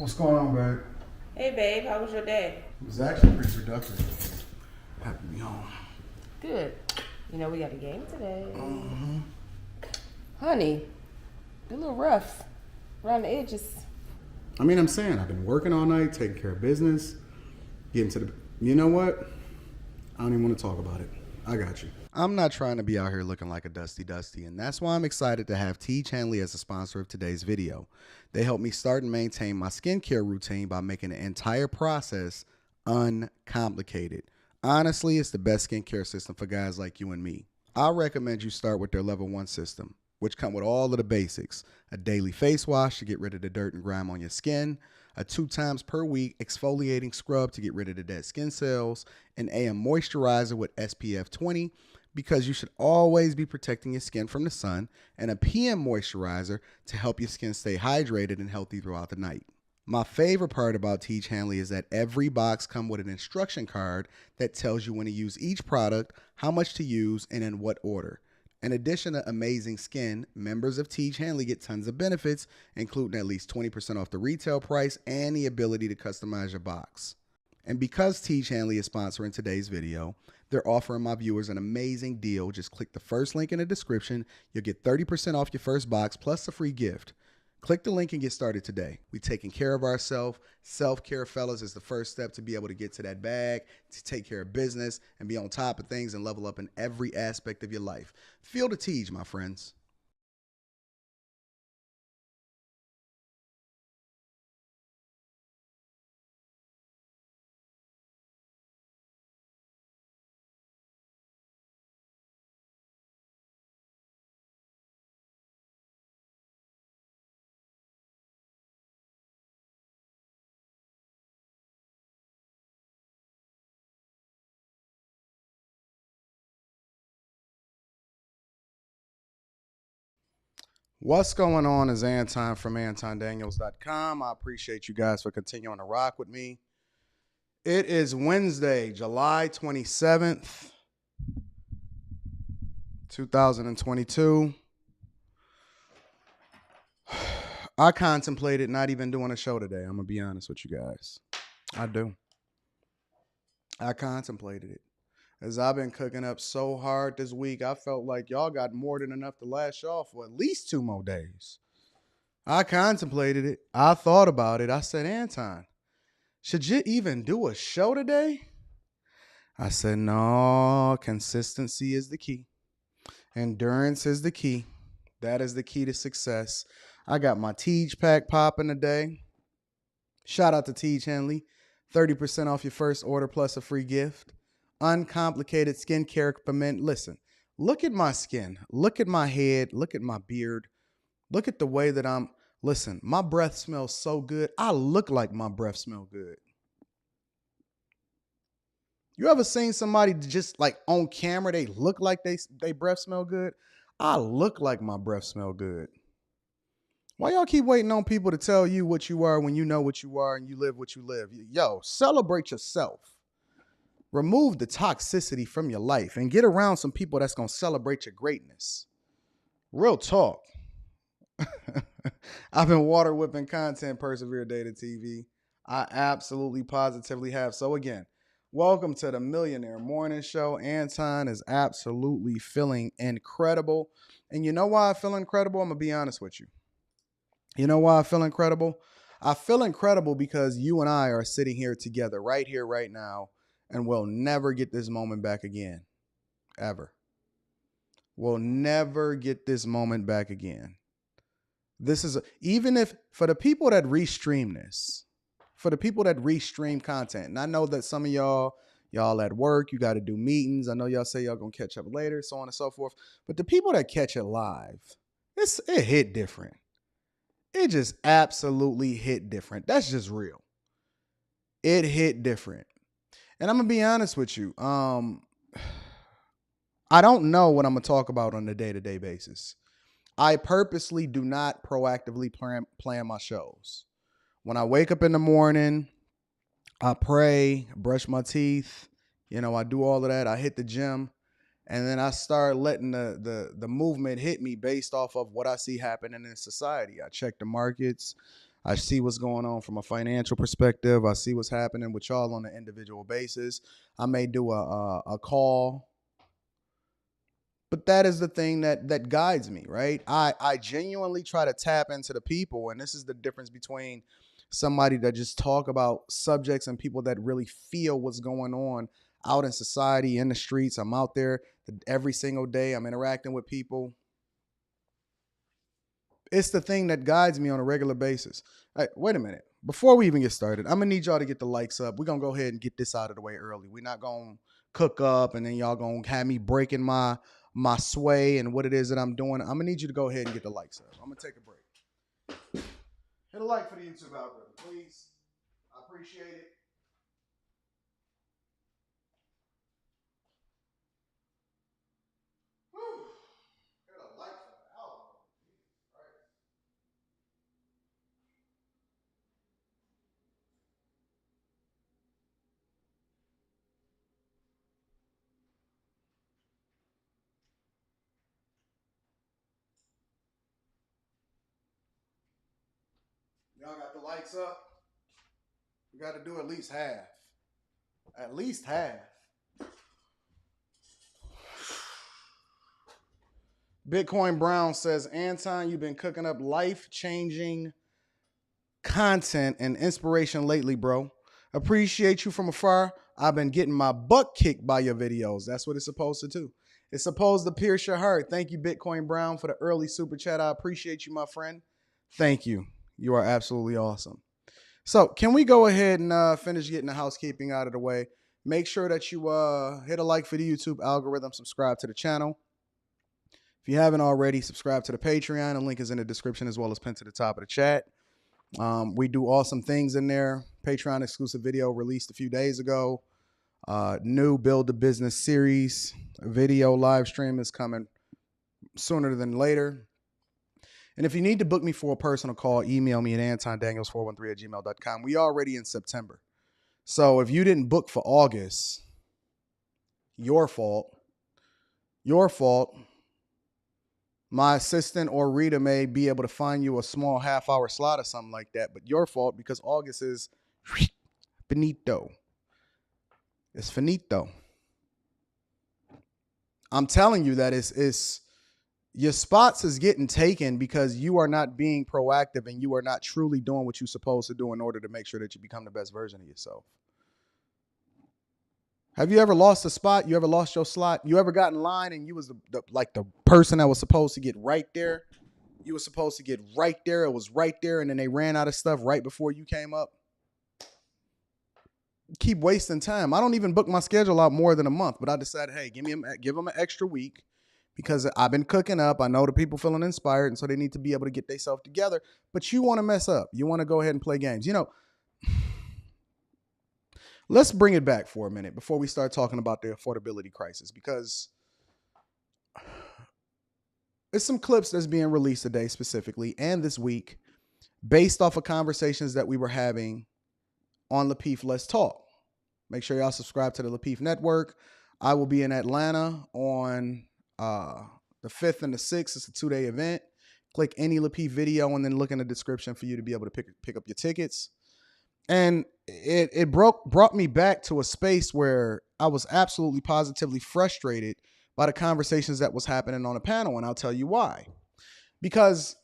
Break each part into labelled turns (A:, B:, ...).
A: What's going on, babe?
B: Hey babe, how was your day?
A: It was actually pretty productive. Happy to be home.
B: Good. You know we got a game today. Honey, a little rough around the edges.
A: I'm saying I've been working all night, taking care of business, getting to the. You know what? I don't even want to talk about it. I got you. I'm not trying to be out here looking like a dusty, and that's why I'm excited to have T. Hanley as a sponsor of today's video. They help me start and maintain my skincare routine by making the entire process uncomplicated. Honestly, it's the best skincare system for guys like you and me. I recommend you start with their level 1 system, which come with all of the basics: a daily face wash to get rid of the dirt and grime on your skin, a 2 times per week exfoliating scrub to get rid of the dead skin cells, an AM moisturizer with SPF 20 because you should always be protecting your skin from the sun, and a PM moisturizer to help your skin stay hydrated and healthy throughout the night. My favorite part about Teach Hanley is that every box comes with an instruction card that tells you when to use each product, how much to use, and in what order. In addition to amazing skin, members of Teach Hanley get tons of benefits, including at least 20% off the retail price and the ability to customize your box. And because Teach Hanley is sponsoring today's video, they're offering my viewers an amazing deal. Just click the first link in the description. You'll get 30% off your first box plus a free gift. Click the link and get started today. We taking care of ourselves. Self-care, fellas, is the first step to be able to get to that bag, to take care of business, and be on top of things and level up in every aspect of your life. Feel the Teach, my friends. What's going on is Anton from AntonDaniels.com. I appreciate you guys for continuing to rock with me. It is Wednesday, July 27th, 2022. I contemplated not even doing a show today. I'm going to be honest with you guys. I do. I contemplated it. As I've been cooking up so hard this week, I felt like y'all got more than enough to last y'all for at least 2 more days. I contemplated it. I thought about it. I said, Anton, should you even do a show today? I said, no, consistency is the key. Endurance is the key. That is the key to success. I got my Teach pack popping today. Shout out to Teach Hanley. 30% off your first order plus a free gift. Uncomplicated skincare for men. Listen, look at my skin. Look at my head. Look at my beard. Look at the way that I'm. Listen, my breath smells so good. I look like my breath smells good. You ever seen somebody just like on camera, they look like they breath smell good? I look like my breath smell good. Why y'all keep waiting on people to tell you what you are when you know what you are and you live what you live? Yo, celebrate yourself. Remove the toxicity from your life and get around some people that's going to celebrate your greatness. Real talk. I've been water whipping content, persevere data TV. I absolutely positively have. So again, welcome to the Millionaire Morning Show. Anton is absolutely feeling incredible. And you know why I feel incredible? I'm going to be honest with you. You know why I feel incredible? I feel incredible because you and I are sitting here together right here, right now, and we'll never get this moment back again. Ever. We'll never get this moment back again. This is, even if, for the people that restream this, for the people that restream content, and I know that some of y'all at work, you got to do meetings. I know y'all say y'all going to catch up later, so on and so forth. But the people that catch it live, it hit different. It just absolutely hit different. That's just real. It hit different. And I'm going to be honest with you. I don't know what I'm going to talk about on a day-to-day basis. I purposely do not proactively plan my shows. When I wake up in the morning, I pray, brush my teeth, I do all of that. I hit the gym, and then I start letting the movement hit me based off of what I see happening in society. I check the markets. I see what's going on from a financial perspective. I see what's happening with y'all on an individual basis. I may do a call, but that is the thing that guides me, right? I genuinely try to tap into the people, and this is the difference between somebody that just talk about subjects and people that really feel what's going on out in society, in the streets. I'm out there every single day. I'm interacting with people. It's the thing that guides me on a regular basis. Hey, wait a minute. Before we even get started, I'm gonna need y'all to get the likes up. We're gonna go ahead and get this out of the way early. We're not gonna cook up and then y'all gonna have me breaking my sway and what it is that I'm doing. I'm gonna need you to go ahead and get the likes up. I'm gonna take a break. Hit a like for the YouTube algorithm, please. I appreciate it. Whew. Hit a like for the algorithm. Jesus Christ. Y'all got the likes up? We got to do at least half. At least half. Bitcoin Brown says, Anton, you've been cooking up life-changing content and inspiration lately, bro. Appreciate you from afar. I've been getting my butt kicked by your videos. That's what it's supposed to do. It's supposed to pierce your heart. Thank you, Bitcoin Brown, for the early super chat. I appreciate you, my friend. Thank you. You are absolutely awesome. So can we go ahead and finish getting the housekeeping out of the way? Make sure that you hit a like for the YouTube algorithm, subscribe to the channel. If you haven't already, subscribe to the Patreon. The link is in the description as well as pinned to the top of the chat. We do awesome things in there. Patreon exclusive video released a few days ago. New Build a Business series video live stream is coming sooner than later. And if you need to book me for a personal call, email me at antondaniels413@gmail.com. We already in September. So if you didn't book for August, your fault. Your fault. My assistant or Rita may be able to find you a small half-hour slot or something like that, but your fault because August is finito. It's finito. I'm telling you that it's your spots is getting taken because you are not being proactive and you are not truly doing what you're supposed to do in order to make sure that you become the best version of yourself. Have you ever lost a spot? You ever lost your slot? You ever got in line and you was the person that was supposed to get right there? You were supposed to get right there. It was right there, and then they ran out of stuff right before you came up. Keep wasting time. I don't even book my schedule out more than a month, but I decided, hey, give them an extra week because I've been cooking up. I know the people feeling inspired, and so they need to be able to get themselves together. But you want to mess up. You want to go ahead and play games. You know, let's bring it back for a minute before we start talking about the affordability crisis, because it's some clips that's being released today specifically and this week based off of conversations that we were having on Lapeef Let's Talk. Make sure y'all subscribe to the Lapeef Network. I will be in Atlanta on the 5th and the 6th. It's a 2-day event. Click any Lapeef video and then look in the description for you to be able to pick up your tickets. And it brought me back to a space where I was absolutely positively frustrated by the conversations that was happening on the panel. And I'll tell you why. Because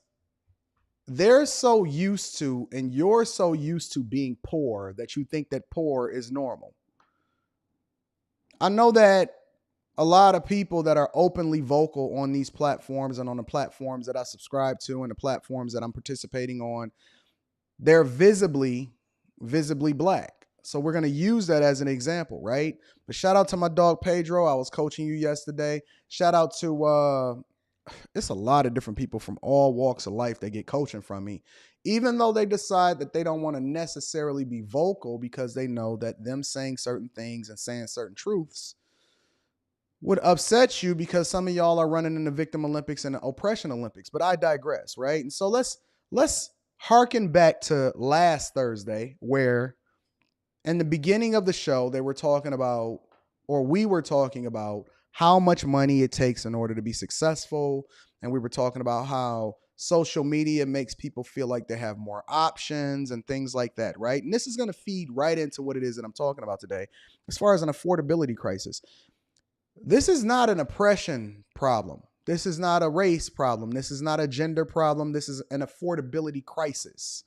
A: they're so used to, and you're so used to being poor that you think that poor is normal. I know that a lot of people that are openly vocal on these platforms and on the platforms that I subscribe to and the platforms that I'm participating on, they're visibly black. So we're going to use that as an example, right? But shout out to my dog Pedro. I was coaching you yesterday. Shout out to it's a lot of different people from all walks of life that get coaching from me, even though they decide that they don't want to necessarily be vocal because they know that them saying certain things and saying certain truths would upset you because some of y'all are running in the victim Olympics and the oppression Olympics. But I digress, right? And so let's harken back to last Thursday, where in the beginning of the show, we were talking about how much money it takes in order to be successful. And we were talking about how social media makes people feel like they have more options and things like that, right? And this is going to feed right into what it is that I'm talking about today as far as an affordability crisis. This is not an oppression problem. This is not a race problem. This is not a gender problem. This is an affordability crisis,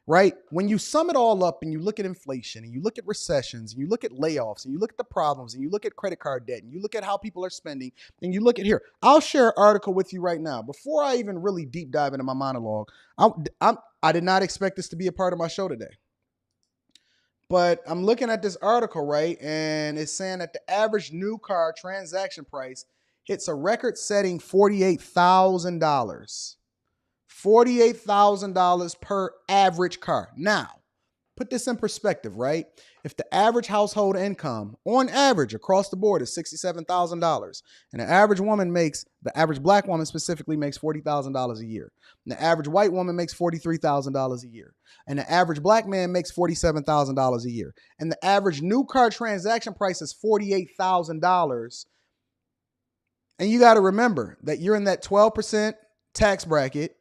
A: right? When you sum it all up and you look at inflation and you look at recessions and you look at layoffs and you look at the problems and you look at credit card debt and you look at how people are spending and you look at here, I'll share an article with you right now. Before I even really deep dive into my monologue, I did not expect this to be a part of my show today. But I'm looking at this article, right? And it's saying that the average new car transaction price hits a record-setting $48,000. $48,000 per average car. Now, put this in perspective, right? If the average household income, on average, across the board is $67,000, and the average black woman specifically makes $40,000 a year, and the average white woman makes $43,000 a year, and the average black man makes $47,000 a year, and the average new car transaction price is $48,000, and you got to remember that you're in that 12% tax bracket.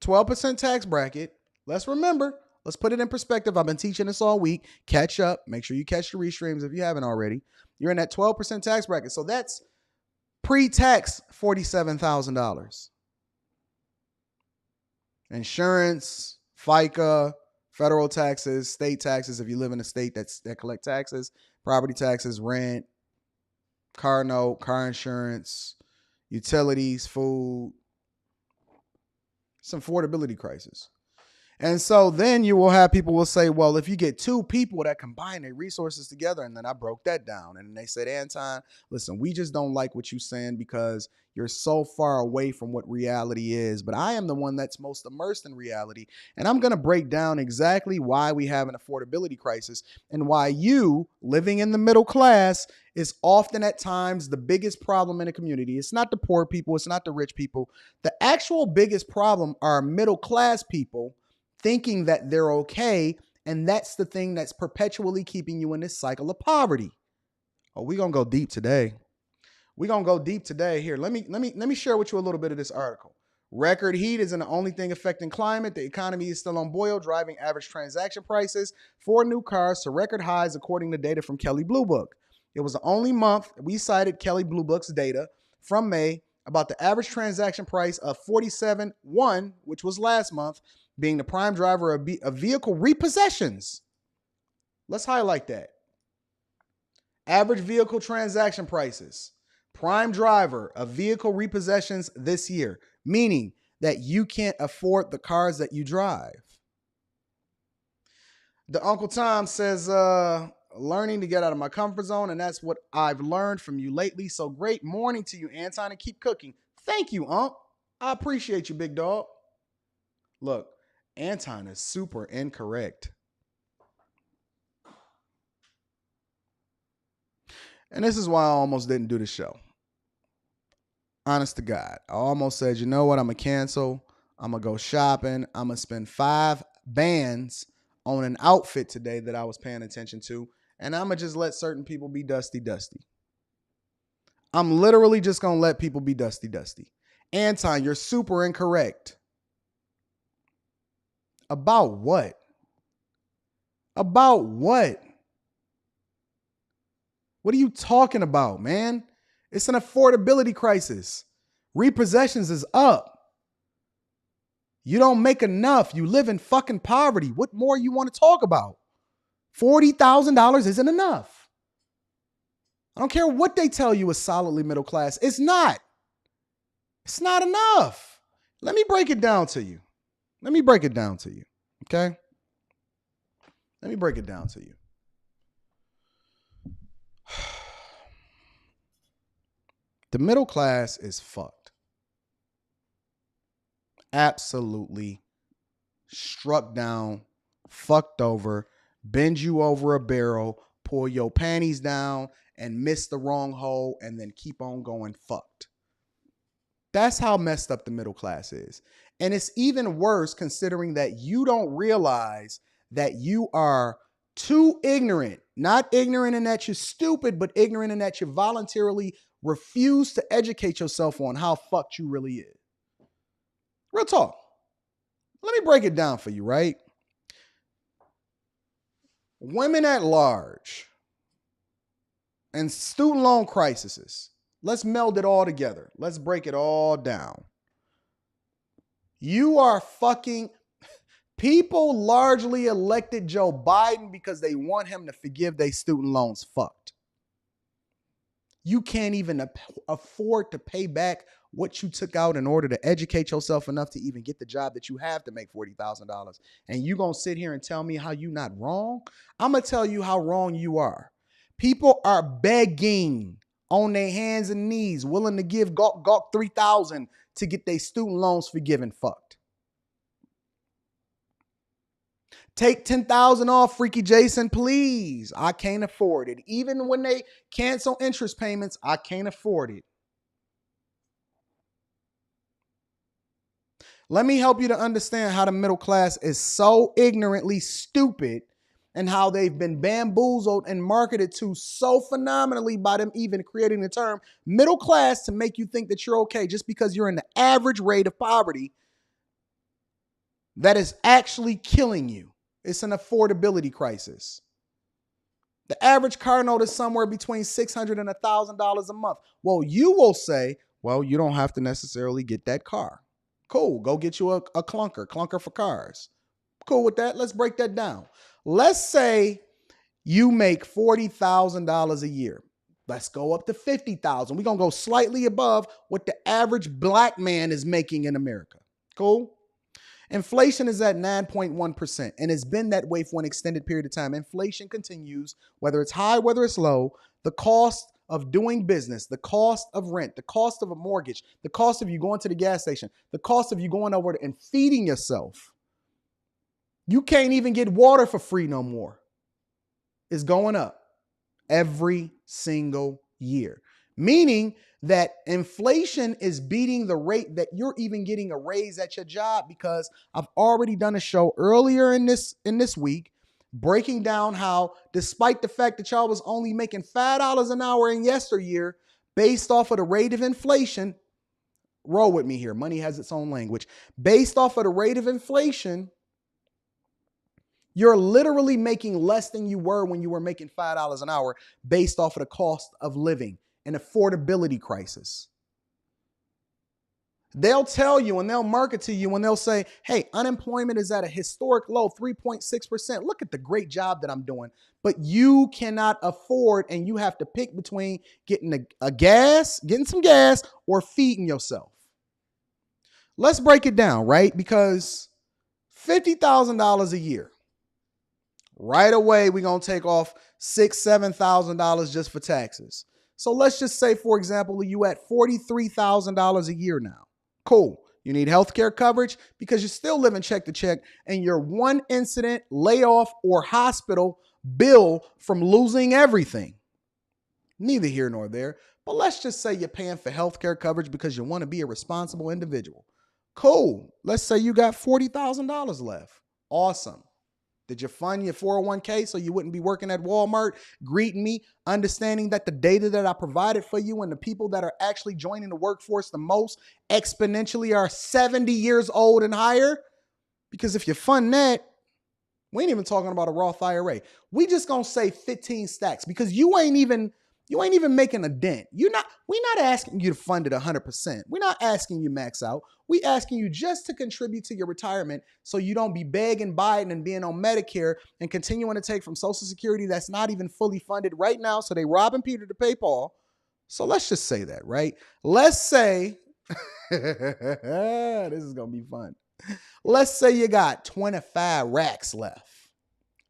A: 12% tax bracket. Let's remember. Let's put it in perspective. I've been teaching this all week. Catch up. Make sure you catch the restreams if you haven't already. You're in that 12% tax bracket. So that's pre-tax $47,000. Insurance, FICA, federal taxes, state taxes if you live in a state that collect taxes, property taxes, rent, car note, car insurance, utilities, food. Some affordability crisis. And so then you will have people will say, well, if you get two people that combine their resources together, and then I broke that down. And they said, Anton, listen, we just don't like what you're saying because you're so far away from what reality is. But I am the one that's most immersed in reality. And I'm going to break down exactly why we have an affordability crisis and why you living in the middle class is often at times the biggest problem in a community. It's not the poor people. It's not the rich people. The actual biggest problem are middle class people thinking that they're okay, and that's the thing that's perpetually keeping you in this cycle of poverty. Oh, we're gonna go deep today. We're gonna go deep today. Here, let me share with you a little bit of this article. Record heat isn't the only thing affecting climate. The economy is still on boil, driving average transaction prices for new cars to record highs, according to data from Kelley Blue Book. It was the only month we cited Kelley Blue Book's data from May about the average transaction price of 47.1, which was last month, being the prime driver of vehicle repossessions. Let's highlight that. Average vehicle transaction prices. Prime driver of vehicle repossessions this year, meaning that you can't afford the cars that you drive. The Uncle Tom says, learning to get out of my comfort zone, and that's what I've learned from you lately. So great morning to you, Anton, and keep cooking. Thank you, Unc. I appreciate you, big dog. Look, Anton is super incorrect. And this is why I almost didn't do the show. Honest to God. I almost said, you know what? I'm going to cancel. I'm going to go shopping. I'm going to spend 5 bands on an outfit today that I was paying attention to. And I'm going to just let certain people be dusty. I'm literally just going to let people be dusty. Anton, you're super incorrect. About what? About what? What are you talking about, man? It's an affordability crisis. Repossessions is up. You don't make enough. You live in fucking poverty. What more you want to talk about? $40,000 isn't enough. I don't care what they tell you is solidly middle class. It's not. It's not enough. Let me break it down to you. Okay? Let me break it down to you. The middle class is fucked. Absolutely struck down, fucked over, bend you over a barrel, pull your panties down, and miss the wrong hole, and then keep on going fucked. That's how messed up the middle class is. And it's even worse considering that you don't realize that you are too ignorant. Not ignorant in that you're stupid, but ignorant in that you voluntarily refuse to educate yourself on how fucked you really is. Real talk. Let me break it down for you, right? Women at large and student loan crises. Let's meld it all together. Let's break it all down. You are fucking... People largely elected Joe Biden because they want him to forgive their student loans. Fucked. You can't even afford to pay back what you took out in order to educate yourself enough to even get the job that you have to make $40,000. And you gonna sit here and tell me how you not wrong? I'm gonna tell you how wrong you are. People are begging on their hands and knees, willing to give gawk $3,000 to get their student loans forgiven. Fucked. Take $10,000 off, Freaky Jason, please. I can't afford it. Even when they cancel interest payments, I can't afford it. Let me help you to understand how the middle class is so ignorantly stupid and how they've been bamboozled and marketed to so phenomenally by them even creating the term middle class to make you think that you're okay just because you're in the average rate of poverty that is actually killing you. It's an affordability crisis. The average car note is somewhere between $600 and $1,000 a month. Well, you will say, well, you don't have to necessarily get that car. Cool. Go get you a clunker for cars. Cool with that. Let's break that down. Let's say you make $40,000 a year. Let's go up to $50,000. We're going to go slightly above what the average black man is making in America. Cool. Inflation is at 9.1%, and it's been that way for an extended period of time. Inflation continues, whether it's high, whether it's low. The cost of doing business, the cost of rent, the cost of a mortgage, the cost of you going to the gas station, the cost of you going over and feeding yourself. You can't even get water for free no more. It's going up every single year, meaning that inflation is beating the rate that you're even getting a raise at your job, because I've already done a show earlier in this week breaking down how, despite the fact that y'all was only making $5 an hour in yesteryear, based off of the rate of inflation, roll with me here, money has its own language, based off of the rate of inflation, you're literally making less than you were when you were making $5 an hour based off of the cost of living. An affordability crisis. They'll tell you and they'll market to you and they'll say, hey, unemployment is at a historic low, 3.6%. Look at the great job that I'm doing. But you cannot afford, and you have to pick between getting getting some gas or feeding yourself. Let's break it down, right? Because $50,000 a year, right away, we're going to take off $6,000, $7,000 just for taxes. So let's just say, for example, you at $43,000 a year now. Cool. You need healthcare coverage because you're still living check to check, and your one incident, layoff, or hospital bill from losing everything. Neither here nor there. But let's just say you're paying for healthcare coverage because you want to be a responsible individual. Cool. Let's say you got $40,000 left. Awesome. Did you fund your 401k so you wouldn't be working at Walmart, greeting me, understanding that the data that I provided for you and the people that are actually joining the workforce the most exponentially are 70 years old and higher? Because if you fund that, we ain't even talking about a Roth IRA. We just gonna say 15 stacks because you ain't even making a dent. We're not asking you to fund it 100%. We're not asking you max out. We asking you just to contribute to your retirement so you don't be begging Biden and being on Medicare and continuing to take from Social Security that's not even fully funded right now. So they robbing Peter to pay Paul. So let's just say that, right? Let's say, this is going to be fun. Let's say you got 25 racks left.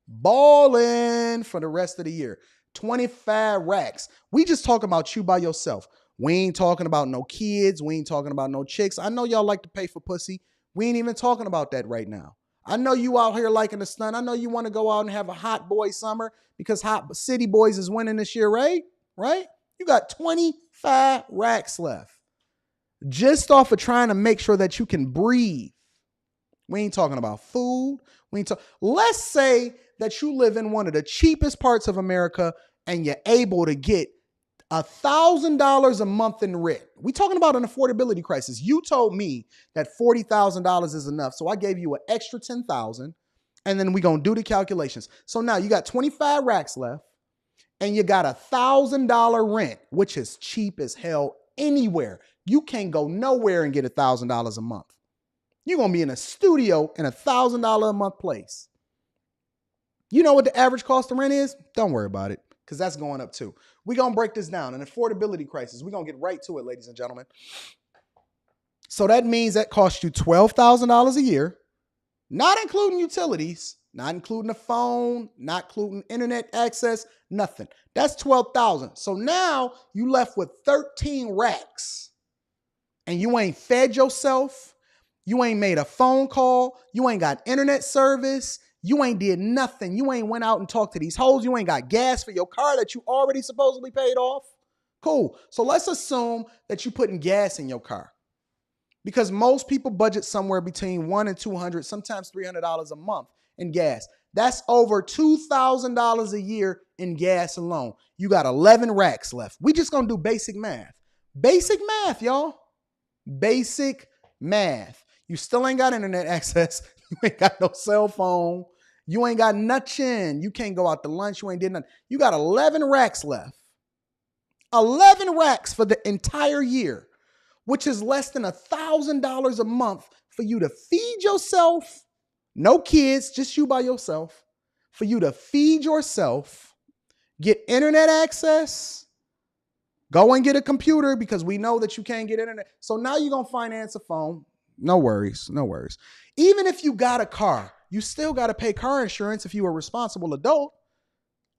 A: Balling for the rest of the year. 25 racks. We just talking about you by yourself. We ain't talking about no kids. We ain't talking about no chicks. I know y'all like to pay for pussy. We ain't even talking about that right now. I know you out here liking the stun. I know you want to go out and have a hot boy summer because Hot City Boys is winning this year, right? Right? You got 25 racks left. Just off of trying to make sure that you can breathe. We ain't talking about food. Let's say that you live in one of the cheapest parts of America and you're able to get $1,000 a month in rent. We talking about an affordability crisis. You told me that $40,000 is enough, so I gave you an extra $10,000, and then we gonna do the calculations. So now you got 25 racks left, and you got $1,000 rent, which is cheap as hell anywhere. You can't go nowhere and get $1,000 a month. You're gonna be in a studio in $1,000 a month place. You know what the average cost of rent is? Don't worry about it, because that's going up too. We're going to break this down. An affordability crisis. We're going to get right to it, ladies and gentlemen. So that means that costs you $12,000 a year, not including utilities, not including a phone, not including internet access, nothing. That's $12,000. So now you left with 13 racks, and you ain't fed yourself. You ain't made a phone call. You ain't got internet service. You ain't did nothing. You ain't went out and talked to these hoes. You ain't got gas for your car that you already supposedly paid off. Cool. So let's assume that you're putting gas in your car, because most people budget somewhere between $100 and $200, sometimes $300 a month in gas. That's over $2,000 a year in gas alone. You got 11 racks left. We just gonna do basic math. Basic math, y'all. Basic math. You still ain't got internet access. You ain't got no cell phone. You ain't got nothing. You can't go out to lunch. You ain't did nothing. You got 11 racks left. 11 racks for the entire year, which is less than $1,000 a month for you to feed yourself. No kids, just you by yourself. For you to feed yourself, get internet access, go and get a computer, because we know that you can't get internet. So now you're going to finance a phone. No worries. No worries. Even if you got a car, you still got to pay car insurance if you're a responsible adult.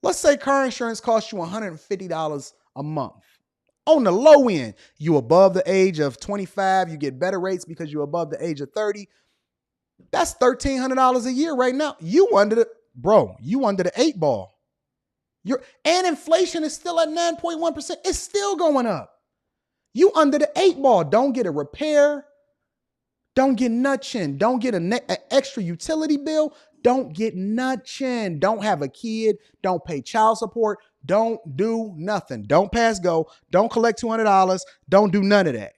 A: Let's say car insurance costs you $150 a month. On the low end, you above the age of 25, you get better rates because you're above the age of 30. That's $1,300 a year right now. You under the 8 ball. And inflation is still at 9.1%. It's still going up. You under the 8 ball. Don't get a repair. Don't get nothing. Don't get an extra utility bill. Don't get nothing. Don't have a kid. Don't pay child support. Don't do nothing. Don't pass go. Don't collect $200. Don't do none of that.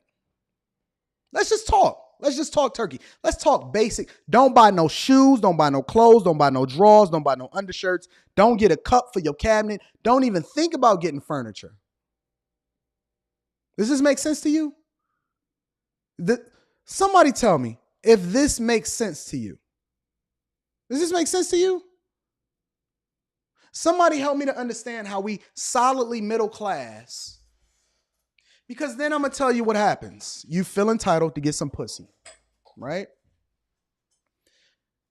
A: Let's just talk. Let's just talk turkey. Let's talk basic. Don't buy no shoes. Don't buy no clothes. Don't buy no drawers. Don't buy no undershirts. Don't get a cup for your cabinet. Don't even think about getting furniture. Does this make sense to you? Somebody tell me if this makes sense to you. Does this make sense to you? Somebody help me to understand how we solidly middle class. Because then I'm going to tell you what happens. You feel entitled to get some pussy, right?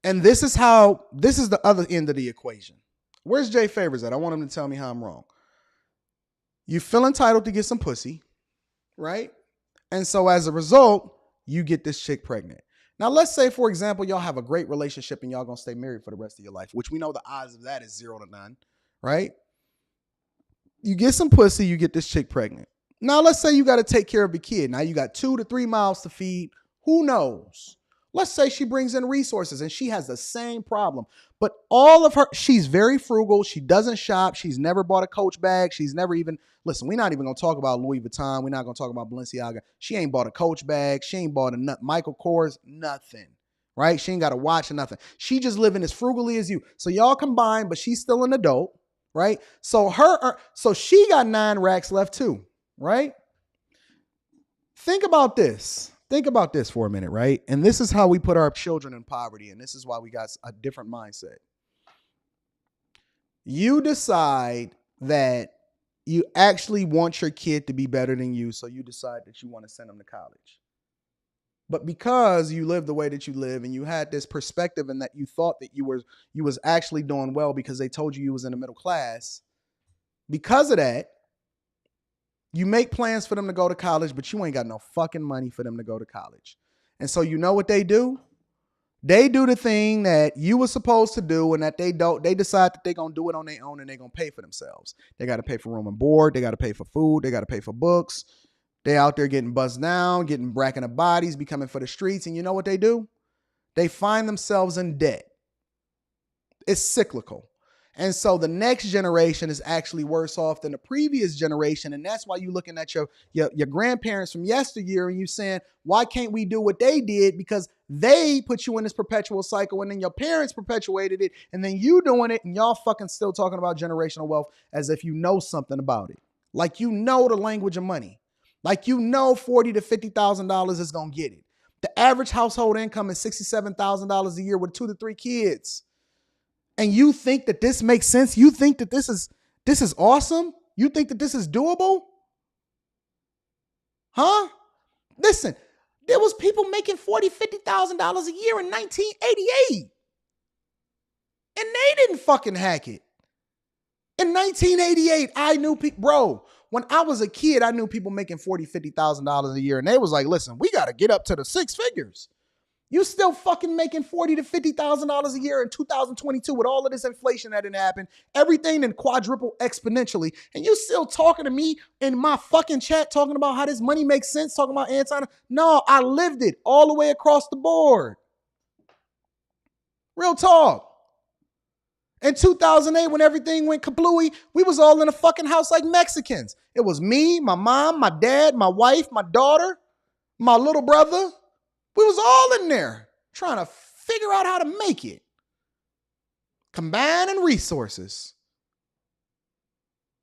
A: And this is the other end of the equation. Where's Jay Favors at? I want him to tell me how I'm wrong. You feel entitled to get some pussy, right? And so as a result, you get this chick pregnant. Now, let's say, for example, y'all have a great relationship and y'all going to stay married for the rest of your life, which we know the odds of that is 0 to none, right? You get some pussy, you get this chick pregnant. Now, let's say you got to take care of the kid. Now, you got 2 to 3 mouths to feed. Who knows? Let's say she brings in resources and she has the same problem. But she's very frugal. She doesn't shop. She's never bought a Coach bag. She's never even, listen, we're not even going to talk about Louis Vuitton. We're not going to talk about Balenciaga. She ain't bought a Coach bag. She ain't bought a Michael Kors, nothing, right? She ain't got a watch or nothing. She just living as frugally as you. So y'all combine, but she's still an adult, right? So she got 9 racks left too, right? Think about this. Think about this for a minute, right? And this is how we put our children in poverty. And this is why we got a different mindset. You decide that you actually want your kid to be better than you. So you decide that you want to send them to college. But because you live the way that you live and you had this perspective and that you thought that you was actually doing well because they told you was in the middle class, because of that, you make plans for them to go to college, but you ain't got no fucking money for them to go to college. And so you know what they do? They do the thing that you were supposed to do and that they don't. They decide that they're going to do it on their own and they're going to pay for themselves. They got to pay for room and board. They got to pay for food. They got to pay for books. They out there getting buzzed down, getting bracking of bodies, becoming for the streets. And you know what they do? They find themselves in debt. It's cyclical. And so the next generation is actually worse off than the previous generation. And that's why you're looking at your grandparents from yesteryear and you saying, why can't we do what they did? Because they put you in this perpetual cycle and then your parents perpetuated it and then you doing it and y'all fucking still talking about generational wealth as if you know something about it. Like you know the language of money. Like you know $40,000 to $50,000 is going to get it. The average household income is $67,000 a year with 2 to 3 kids. And you think that this makes sense? You think that this is awesome? You think that this is doable? Huh? Listen, there was people making $40,000, $50,000 a year in 1988. And they didn't fucking hack it. In 1988, I knew people, bro, when I was a kid, I knew people making $40,000, $50,000 a year. And they was like, listen, we got to get up to the 6 figures. You still fucking making $40,000 to $50,000 a year in 2022 with all of this inflation that didn't happen. Everything in quadruple exponentially. And you still talking to me in my fucking chat talking about how this money makes sense, talking about Anton. No, I lived it all the way across the board. Real talk. In 2008, when everything went kablooey, we was all in a fucking house like Mexicans. It was me, my mom, my dad, my wife, my daughter, my little brother. We was all in there trying to figure out how to make it. Combining resources.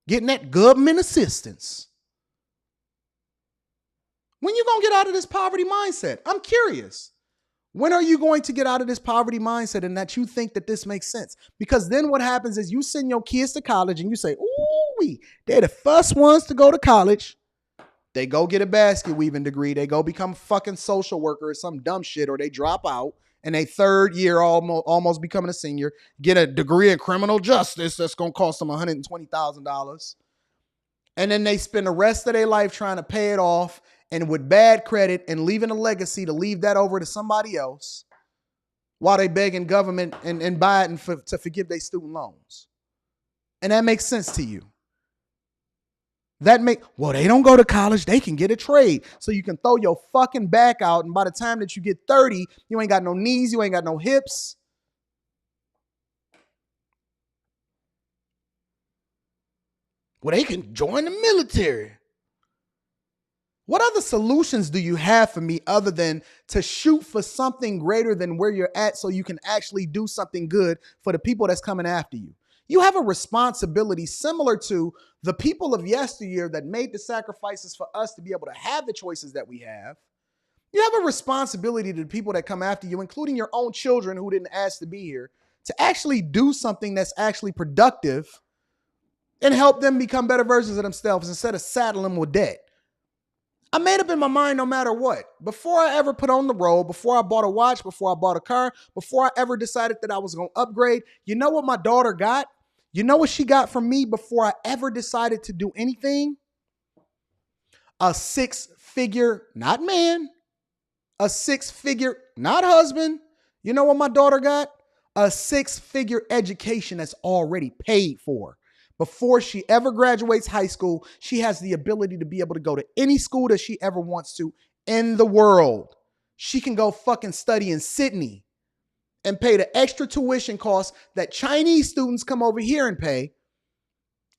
A: Getting that government assistance. When you going to get out of this poverty mindset? I'm curious. When are you going to get out of this poverty mindset and that you think that this makes sense? Because then what happens is you send your kids to college and you say, ooh, they're the first ones to go to college. They go get a basket weaving degree. They go become a fucking social worker or some dumb shit, or they drop out and they third year almost becoming a senior, get a degree in criminal justice that's going to cost them $120,000. And then they spend the rest of their life trying to pay it off and with bad credit and leaving a legacy to leave that over to somebody else while they begging government and Biden to forgive their student loans. And that makes sense to you. Well, they don't go to college. They can get a trade. So you can throw your fucking back out. And by the time that you get 30, you ain't got no knees. You ain't got no hips. Well, they can join the military. What other solutions do you have for me other than to shoot for something greater than where you're at so you can actually do something good for the people that's coming after you? You have a responsibility similar to the people of yesteryear that made the sacrifices for us to be able to have the choices that we have. You have a responsibility to the people that come after you, including your own children who didn't ask to be here, to actually do something that's actually productive and help them become better versions of themselves instead of saddling them with debt. I made up in my mind no matter what. Before I ever put on the robe, before I bought a watch, before I bought a car, before I ever decided that I was going to upgrade, you know what my daughter got? You know what she got from me before I ever decided to do anything? A 6-figure, not man, a 6-figure, not husband. You know what my daughter got? A 6-figure education that's already paid for. Before she ever graduates high school, she has the ability to be able to go to any school that she ever wants to in the world. She can go fucking study in Sydney and pay the extra tuition costs that Chinese students come over here and pay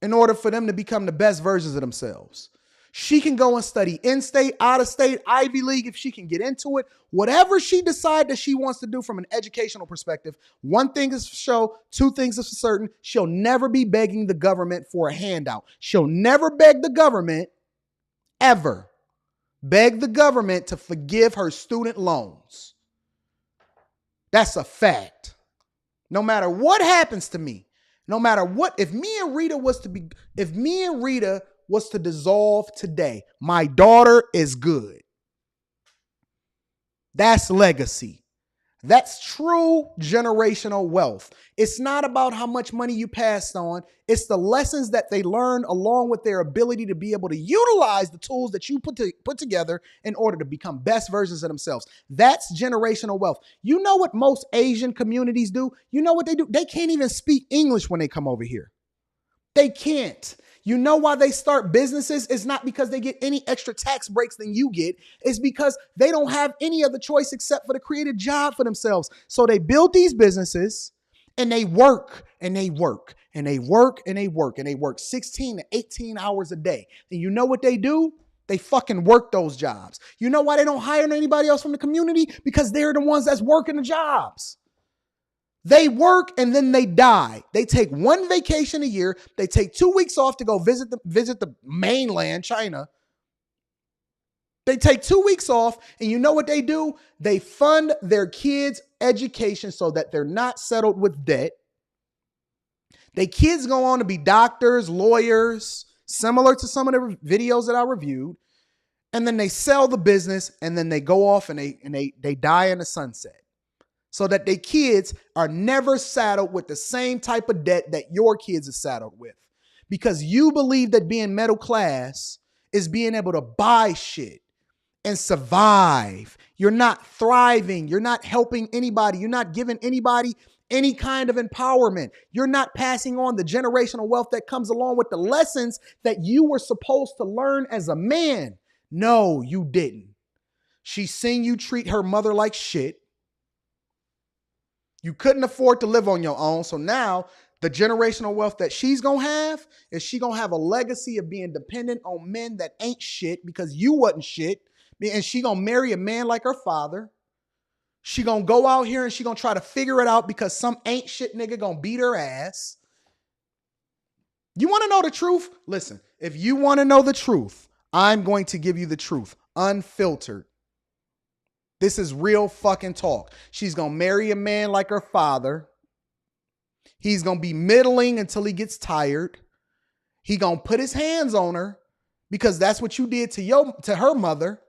A: in order for them to become the best versions of themselves. She can go and study in-state, out-of-state, Ivy League if she can get into it. Whatever she decides that she wants to do from an educational perspective, one thing is for sure, 2 things is for certain. She'll never be begging the government for a handout. She'll never beg the government, ever, beg the government to forgive her student loans. That's a fact. No matter what happens to me, no matter what, if me and Rita was to dissolve today, my daughter is good. That's legacy. That's true generational wealth. It's not about how much money you passed on. It's the lessons that they learn along with their ability to be able to utilize the tools that you put together in order to become best versions of themselves. That's generational wealth. You know what most Asian communities do? You know what they do? They can't even speak English when they come over here. They can't. You know why they start businesses? It's not because they get any extra tax breaks than you get. It's because they don't have any other choice except for to create a job for themselves. So they build these businesses and they work and they work and they work and they work and they work 16 to 18 hours a day. And you know what they do? They fucking work those jobs. You know why they don't hire anybody else from the community? Because they're the ones that's working the jobs. They work and then they die. They take one vacation a year. They take 2 weeks off to go visit the mainland, China. They take 2 weeks off, and you know what they do? They fund their kids' education so that they're not settled with debt. Their kids go on to be doctors, lawyers, similar to some of the videos that I reviewed. And then they sell the business, and then they go off and they die in the sunset. So that their kids are never saddled with the same type of debt that your kids are saddled with. Because you believe that being middle class is being able to buy shit and survive. You're not thriving. You're not helping anybody. You're not giving anybody any kind of empowerment. You're not passing on the generational wealth that comes along with the lessons that you were supposed to learn as a man. No, you didn't. She's seen you treat her mother like shit. You couldn't afford to live on your own. So now the generational wealth that she's going to have is she going to have a legacy of being dependent on men that ain't shit because you wasn't shit. And she going to marry a man like her father. She going to go out here and she going to try to figure it out because some ain't shit nigga going to beat her ass. You want to know the truth? Listen, if you want to know the truth, I'm going to give you the truth, unfiltered. This is real fucking talk. She's going to marry a man like her father. He's going to be middling until he gets tired. He going to put his hands on her because that's what you did to her mother.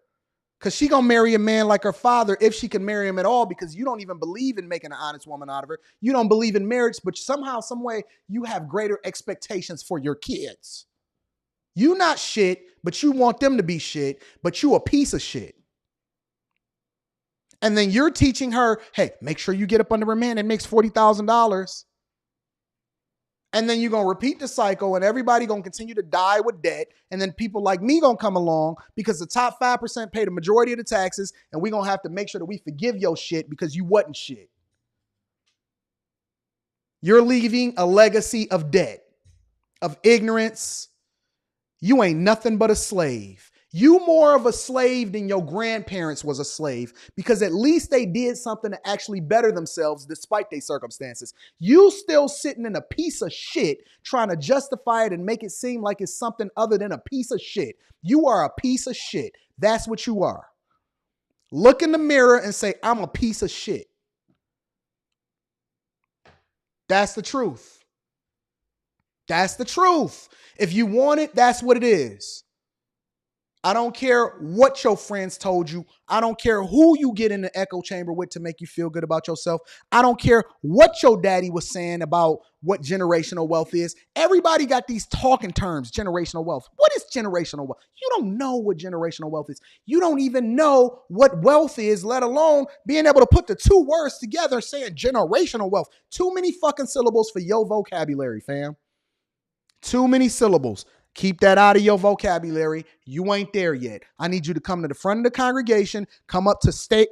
A: Because she going to marry a man like her father if she can marry him at all, because you don't even believe in making an honest woman out of her. You don't believe in marriage, but somehow, some way, you have greater expectations for your kids. You not shit, but you want them to be shit, but you a piece of shit. And then you're teaching her, hey, make sure you get up under a man that makes $40,000. And then you're going to repeat the cycle and everybody going to continue to die with debt. And then people like me going to come along because the top 5% pay the majority of the taxes. And we're going to have to make sure that we forgive your shit because you wasn't shit. You're leaving a legacy of debt, of ignorance. You ain't nothing but a slave. You more of a slave than your grandparents was a slave because at least they did something to actually better themselves despite their circumstances. You still sitting in a piece of shit trying to justify it and make it seem like it's something other than a piece of shit. You are a piece of shit. That's what you are. Look in the mirror and say, I'm a piece of shit. That's the truth. That's the truth. If you want it, that's what it is. I don't care what your friends told you. I don't care who you get in the echo chamber with to make you feel good about yourself. I don't care what your daddy was saying about what generational wealth is. Everybody got these talking terms, generational wealth. What is generational wealth? You don't know what generational wealth is. You don't even know what wealth is, let alone being able to put the two words together saying generational wealth. Too many fucking syllables for your vocabulary, fam. Too many syllables. Keep that out of your vocabulary. You ain't there yet. I need you to come to the front of the congregation, come up to state.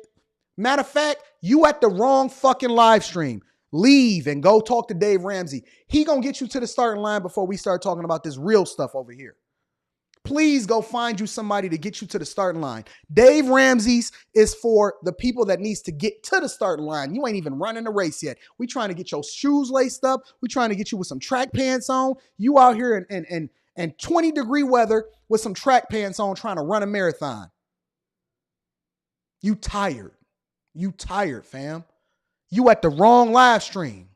A: Matter of fact, you at the wrong fucking live stream. Leave and go talk to Dave Ramsey. He gonna get you to the starting line before we start talking about this real stuff over here. Please go find you somebody to get you to the starting line. Dave Ramsey's is for the people that needs to get to the starting line. You ain't even running the race yet. We trying to get your shoes laced up. We trying to get you with some track pants on. You out here and 20-degree weather with some track pants on trying to run a marathon. You tired. You tired, fam. You at the wrong live stream.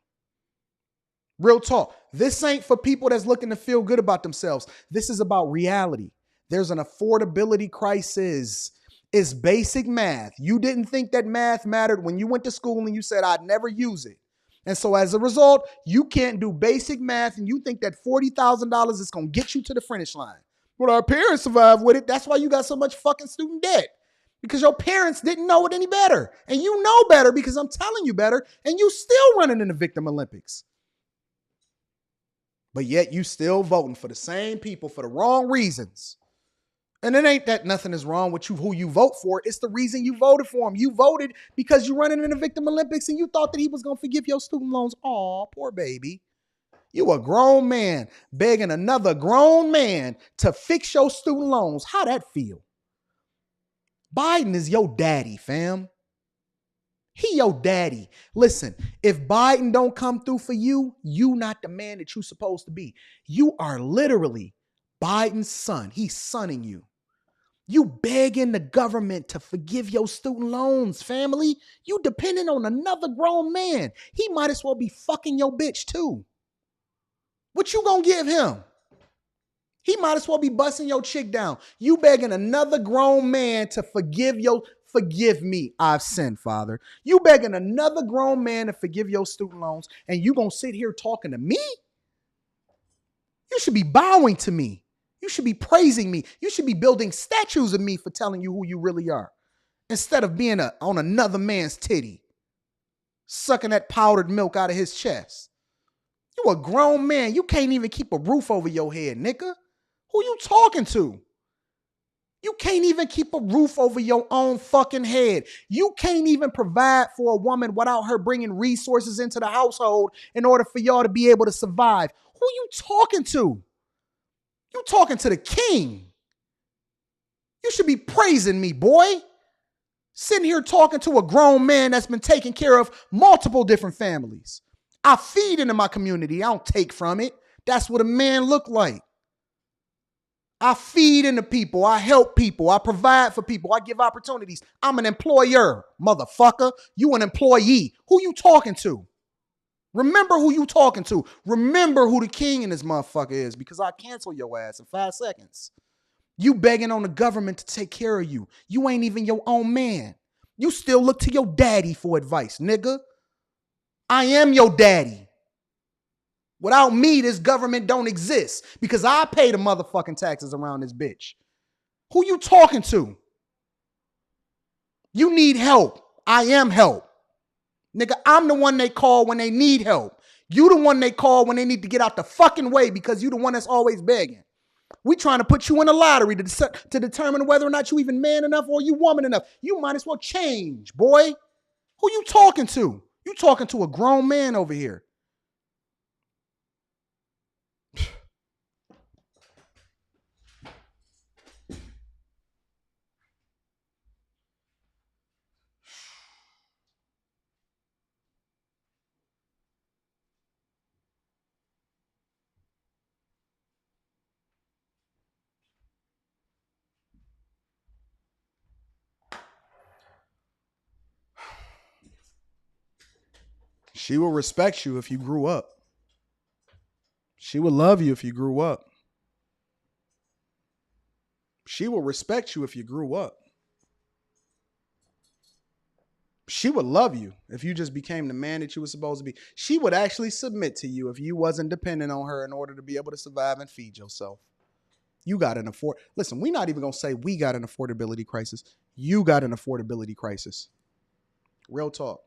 A: Real talk. This ain't for people that's looking to feel good about themselves. This is about reality. There's an affordability crisis. It's basic math. You didn't think that math mattered when you went to school and you said, I'd never use it. And so as a result, you can't do basic math and you think that $40,000 is going to get you to the finish line. Well, our parents survived with it. That's why you got so much fucking student debt. Because your parents didn't know it any better. And you know better because I'm telling you better. And you still running in the victim Olympics. But yet you still voting for the same people for the wrong reasons. And it ain't that nothing is wrong with you, who you vote for. It's the reason you voted for him. You voted because you're running in the victim Olympics and you thought that he was going to forgive your student loans. Aw, poor baby. You a grown man begging another grown man to fix your student loans. How that feel? Biden is your daddy, fam. He your daddy. Listen, if Biden don't come through for you, you not the man that you supposed to be. You are literally Biden's son. He's sonning you. You begging the government to forgive your student loans, family. You depending on another grown man. He might as well be fucking your bitch too. What you gonna give him? He might as well be busting your chick down. You begging another grown man to forgive me, I've sinned, Father. You begging another grown man to forgive your student loans, and you gonna sit here talking to me? You should be bowing to me. You should be praising me. You should be building statues of me for telling you who you really are, instead of being on another man's titty, sucking that powdered milk out of his chest. You a grown man. You can't even keep a roof over your head, nigga. Who you talking to? You can't even keep a roof over your own fucking head. You can't even provide for a woman without her bringing resources into the household in order for y'all to be able to survive. Who you talking to? You talking to the king. You should be praising me, boy. Sitting here talking to a grown man that's been taking care of multiple different families. I feed into my community. I don't take from it. That's what a man look like. I feed into people. I help people. I provide for people. I give opportunities. I'm an employer, motherfucker. You an employee. Who you talking to? Remember who you talking to. Remember who the king in this motherfucker is, because I cancel your ass in 5 seconds. You begging on the government to take care of you. You ain't even your own man. You still look to your daddy for advice, nigga. I am your daddy. Without me, this government don't exist, because I pay the motherfucking taxes around this bitch. Who you talking to? You need help. I am help. Nigga, I'm the one they call when they need help. You the one they call when they need to get out the fucking way, because you the one that's always begging. We trying to put you in a lottery to determine whether or not you even man enough or you woman enough. You might as well change, boy. Who you talking to? You talking to a grown man over here. She will respect you if you grew up. She will love you if you grew up. She will respect you if you grew up. She would love you if you just became the man that you were supposed to be. She would actually submit to you if you wasn't dependent on her in order to be able to survive and feed yourself. You got an Listen, we're not even going to say we got an affordability crisis. You got an affordability crisis. Real talk.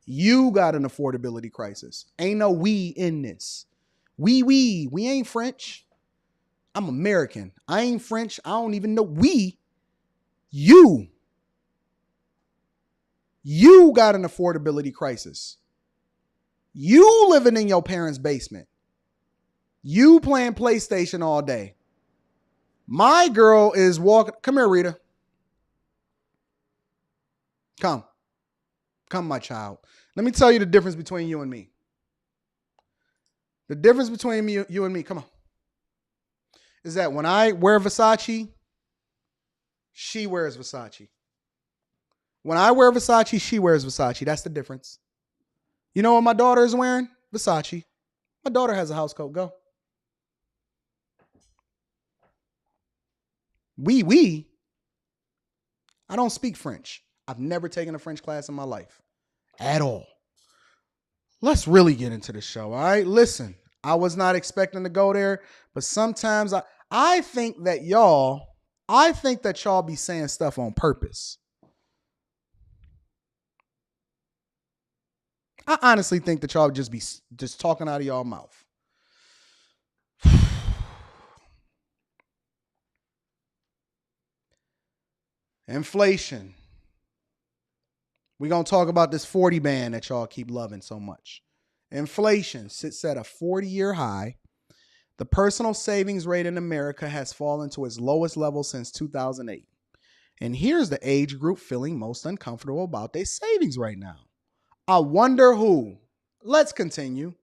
A: You got an affordability crisis. Ain't no we in this. We ain't French. I'm American. I ain't French. I don't even know we. You got an affordability crisis. You living in your parents' basement. You playing PlayStation all day. My girl is walking. Come here, Rita. Come, my child. Let me tell you the difference between you and me. The difference between you and me, come on, is that when I wear Versace, she wears Versace. When I wear Versace, she wears Versace. That's the difference. You know what my daughter is wearing? Versace. My daughter has a house coat. Go. I don't speak French. I've never taken a French class in my life. At all. Let's really get into the show, all right? Listen, I was not expecting to go there, but sometimes I think that y'all be saying stuff on purpose. I honestly think that y'all just be just talking out of y'all mouth. Inflation. We're going to talk about this 40 band that y'all keep loving so much. Inflation sits at a 40-year high. The personal savings rate in America has fallen to its lowest level since 2008. And here's the age group feeling most uncomfortable about their savings right now. I wonder who. Let's continue.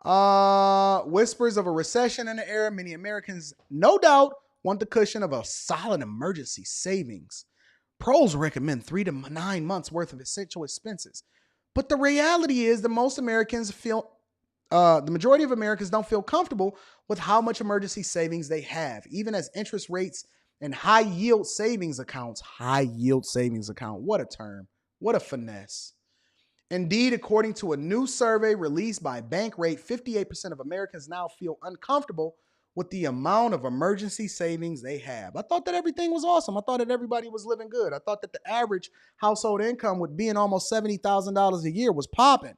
A: Whispers of a recession in the air. Many Americans, no doubt, want the cushion of a solid emergency savings. Pros recommend 3 to 9 months worth of essential expenses. But the reality is that most Americans the majority of Americans don't feel comfortable with how much emergency savings they have, even as interest rates and high yield savings accounts, what a term, what a finesse. Indeed, according to a new survey released by Bankrate, 58% of Americans now feel uncomfortable with the amount of emergency savings they have. I thought that everything was awesome. I thought that everybody was living good. I thought that the average household income with being almost $70,000 a year was popping.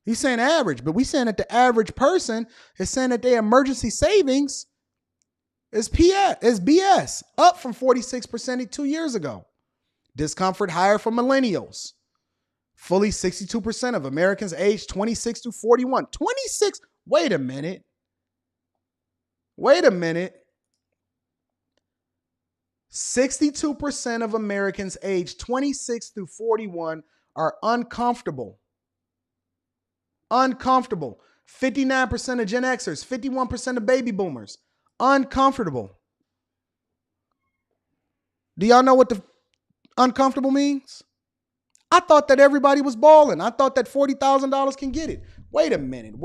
A: He's saying average, but we saying that the average person is saying that their emergency savings is BS, up from 46% 2 years ago. Discomfort higher for millennials. Fully 62% of Americans aged 26 to 41. 26? Wait a minute. 62% of Americans aged 26 through 41 are uncomfortable. 59% of Gen Xers, 51% of baby boomers, uncomfortable. Do y'all know what the uncomfortable means? I thought that everybody was balling. I thought that $40,000 can get it. Wait a minute.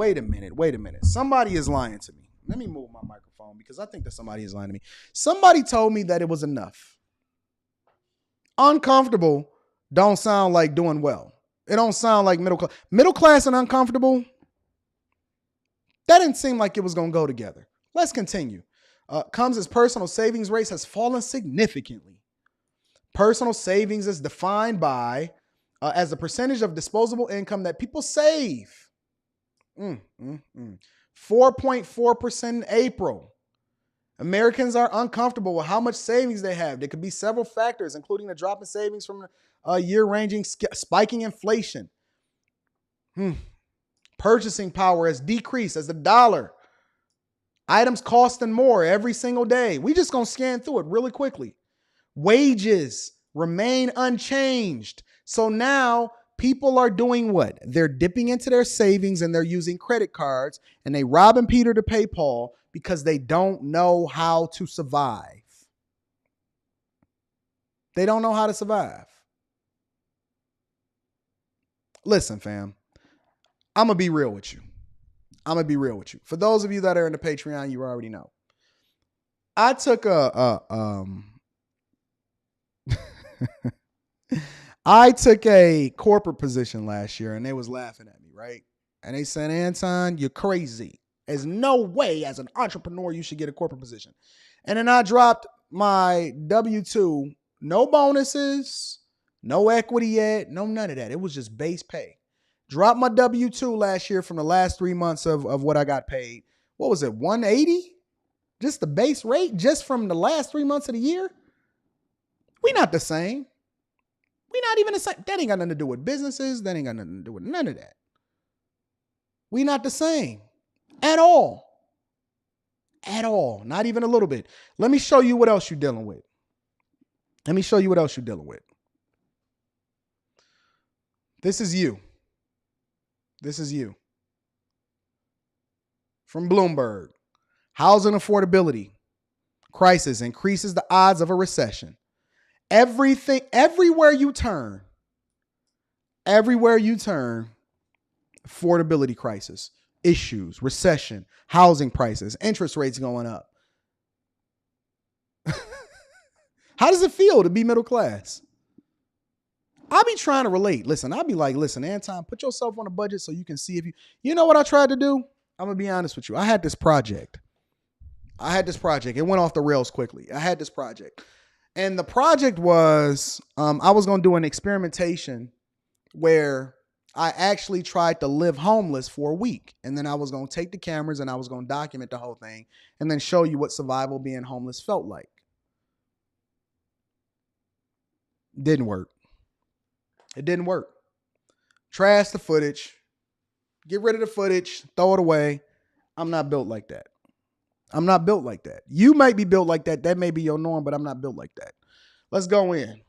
A: Somebody is lying to me. Let me move my microphone because I think that somebody is lying to me. Somebody told me that it was enough. Uncomfortable don't sound like doing well. It don't sound like middle class. Middle class and uncomfortable, that didn't seem like it was going to go together. Let's continue. Comes as personal savings rates has fallen significantly. Personal savings is defined by as the percentage of disposable income that people save. 4.4% in April. Americans are uncomfortable with how much savings they have. There could be several factors, including the drop in savings from a year-ranging spiking inflation. Purchasing power has decreased as the dollar. Items costing more every single day. We just going to scan through it really quickly. Wages remain unchanged. So now people are doing what? They're dipping into their savings and they're using credit cards and they robbing Peter to pay Paul because they don't know how to survive. They don't know how to survive. Listen, fam, I'm going to be real with you. For those of you that are in the Patreon, you already know. I took I took a corporate position last year and they was laughing at me, right? And they said, Anton, you're crazy. There's no way as an entrepreneur you should get a corporate position. And then I dropped my W-2, no bonuses, no equity yet, no none of that. It was just base pay. Dropped my W-2 last year from the last 3 months of what I got paid. What was it, 180? Just the base rate, just from the last 3 months of the year? We not the same. We not even the same. That ain't got nothing to do with businesses. That ain't got nothing to do with none of that. We not the same at all. At all. Not even a little bit. Let me show you what else you're dealing with. This is you. From Bloomberg. Housing affordability crisis increases the odds of a recession. Everywhere you turn, affordability crisis, issues, recession, housing prices, interest rates going up. How does it feel to be middle class? I'll be trying to relate. Listen, I'll be like, listen, Anton, put yourself on a budget so you can see if you know what I tried to do? I'm going to be honest with you. I had this project. It went off the rails quickly. I had this project. And the project was, I was going to do an experimentation where I actually tried to live homeless for a week. And then I was going to take the cameras and I was going to document the whole thing and then show you what survival being homeless felt like. It didn't work. Trashed the footage. Get rid of the footage, throw it away. I'm not built like that. I'm not built like that. You might be built like that. That may be your norm, but I'm not built like that. Let's go in.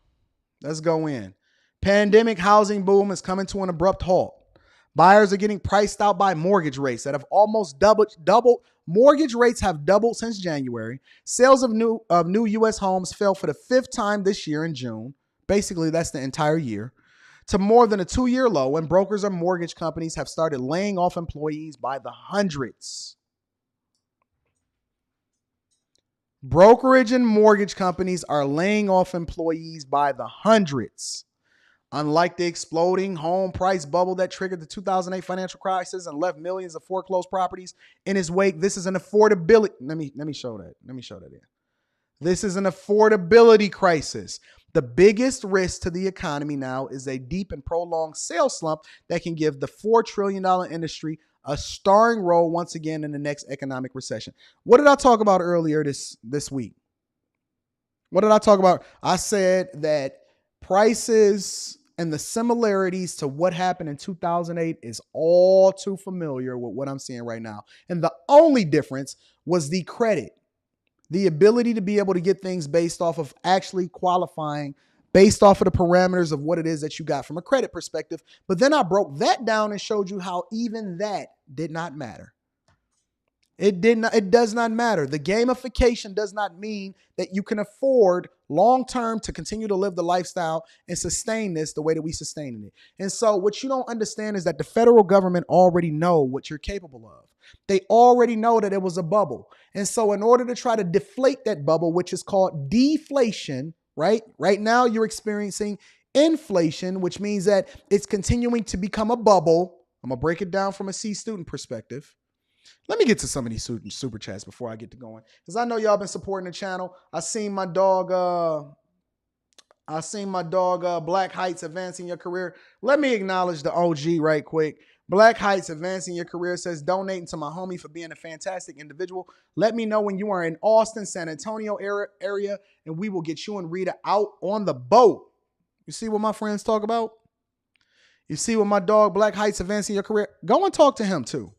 A: Let's go in. Pandemic housing boom is coming to an abrupt halt. Buyers are getting priced out by mortgage rates that have almost doubled. Mortgage rates have doubled since January. Sales of new U.S. homes fell for the fifth time this year in June. Basically, that's the entire year. To more than a 2-year low, and brokers and mortgage companies have started laying off employees by the hundreds. Brokerage and mortgage companies are laying off employees by the hundreds. Unlike the exploding home price bubble that triggered the 2008 financial crisis and left millions of foreclosed properties in its wake, this is an affordability. Let me show that. Let me show that here. This is an affordability crisis. The biggest risk to the economy now is a deep and prolonged sales slump that can give the $4 trillion industry a starring role once again in the next economic recession. What did I talk about earlier this week? What did I talk about? I said that prices and the similarities to what happened in 2008 is all too familiar with what I'm seeing right now. And the only difference was the credit. The ability to be able to get things based off of actually qualifying based off of the parameters of what it is that you got from a credit perspective. But then I broke that down and showed you how even that did not matter. It does not matter. The gamification does not mean that you can afford long-term to continue to live the lifestyle and sustain this the way that we sustaining it. And so what you don't understand is that the federal government already know what you're capable of. They already know that it was a bubble. And so in order to try to deflate that bubble, which is called deflation, right? Right now you're experiencing inflation, which means that it's continuing to become a bubble. I'm going to break it down from a C student perspective. Let me get to some of these super chats before I get to going, because I know y'all been supporting the channel. I seen my dog Black Heights advancing your career. Let me acknowledge the OG right quick. Black Heights advancing your career says donating to my homie for being a fantastic individual. Let me know when you are in Austin, San Antonio area, and we will get you and Rita out on the boat. You see what my friends talk about? You see what my dog Black Heights advancing your career? Go and talk to him too.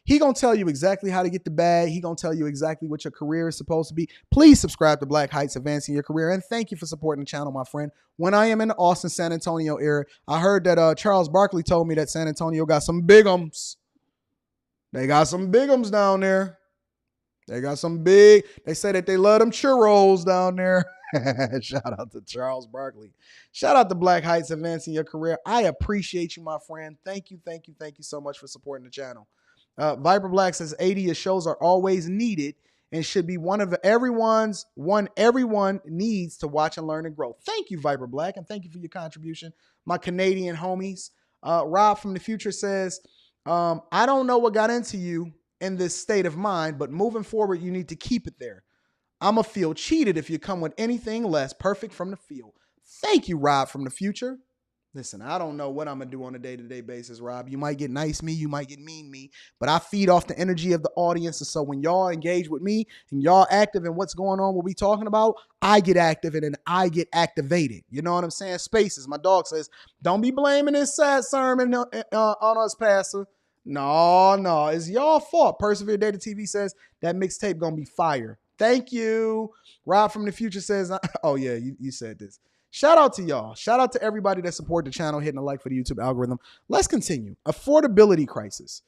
A: He going to tell you exactly how to get the bag. He going to tell you exactly what your career is supposed to be. Please subscribe to Black Heights Advancing Your Career. And thank you for supporting the channel, my friend. When I am in the Austin, San Antonio area, I heard that Charles Barkley told me that San Antonio got some bigums. They got some bigums down there. They got some big. They say that they love them churros down there. Shout out to Charles Barkley. Shout out to Black Heights Advancing Your Career. I appreciate you, my friend. Thank you so much for supporting the channel. Viper Black says 80 shows are always needed and should be one everyone needs to watch and learn and grow. Thank you, Viper Black, and thank you for your contribution, my Canadian homies. Rob from the future says, I don't know what got into you in this state of mind, but moving forward, you need to keep it there. I'm going to feel cheated if you come with anything less perfect from the field. Thank you, Rob from the future. Listen, I don't know what I'm going to do on a day-to-day basis, Rob. You might get nice me, you might get mean me, but I feed off the energy of the audience. And so when y'all engage with me and y'all active in what's going on, what we talking about, I get active and then I get activated. You know what I'm saying? Spaces. My dog says, don't be blaming this sad sermon on us, Pastor. No, it's y'all fault. Persevere Data TV says that mixtape going to be fire. Thank you. Rob from the future says, oh yeah, you said this. Shout out to y'all. Shout out to everybody that support the channel, hitting a like for the YouTube algorithm. Let's continue. Affordability crisis.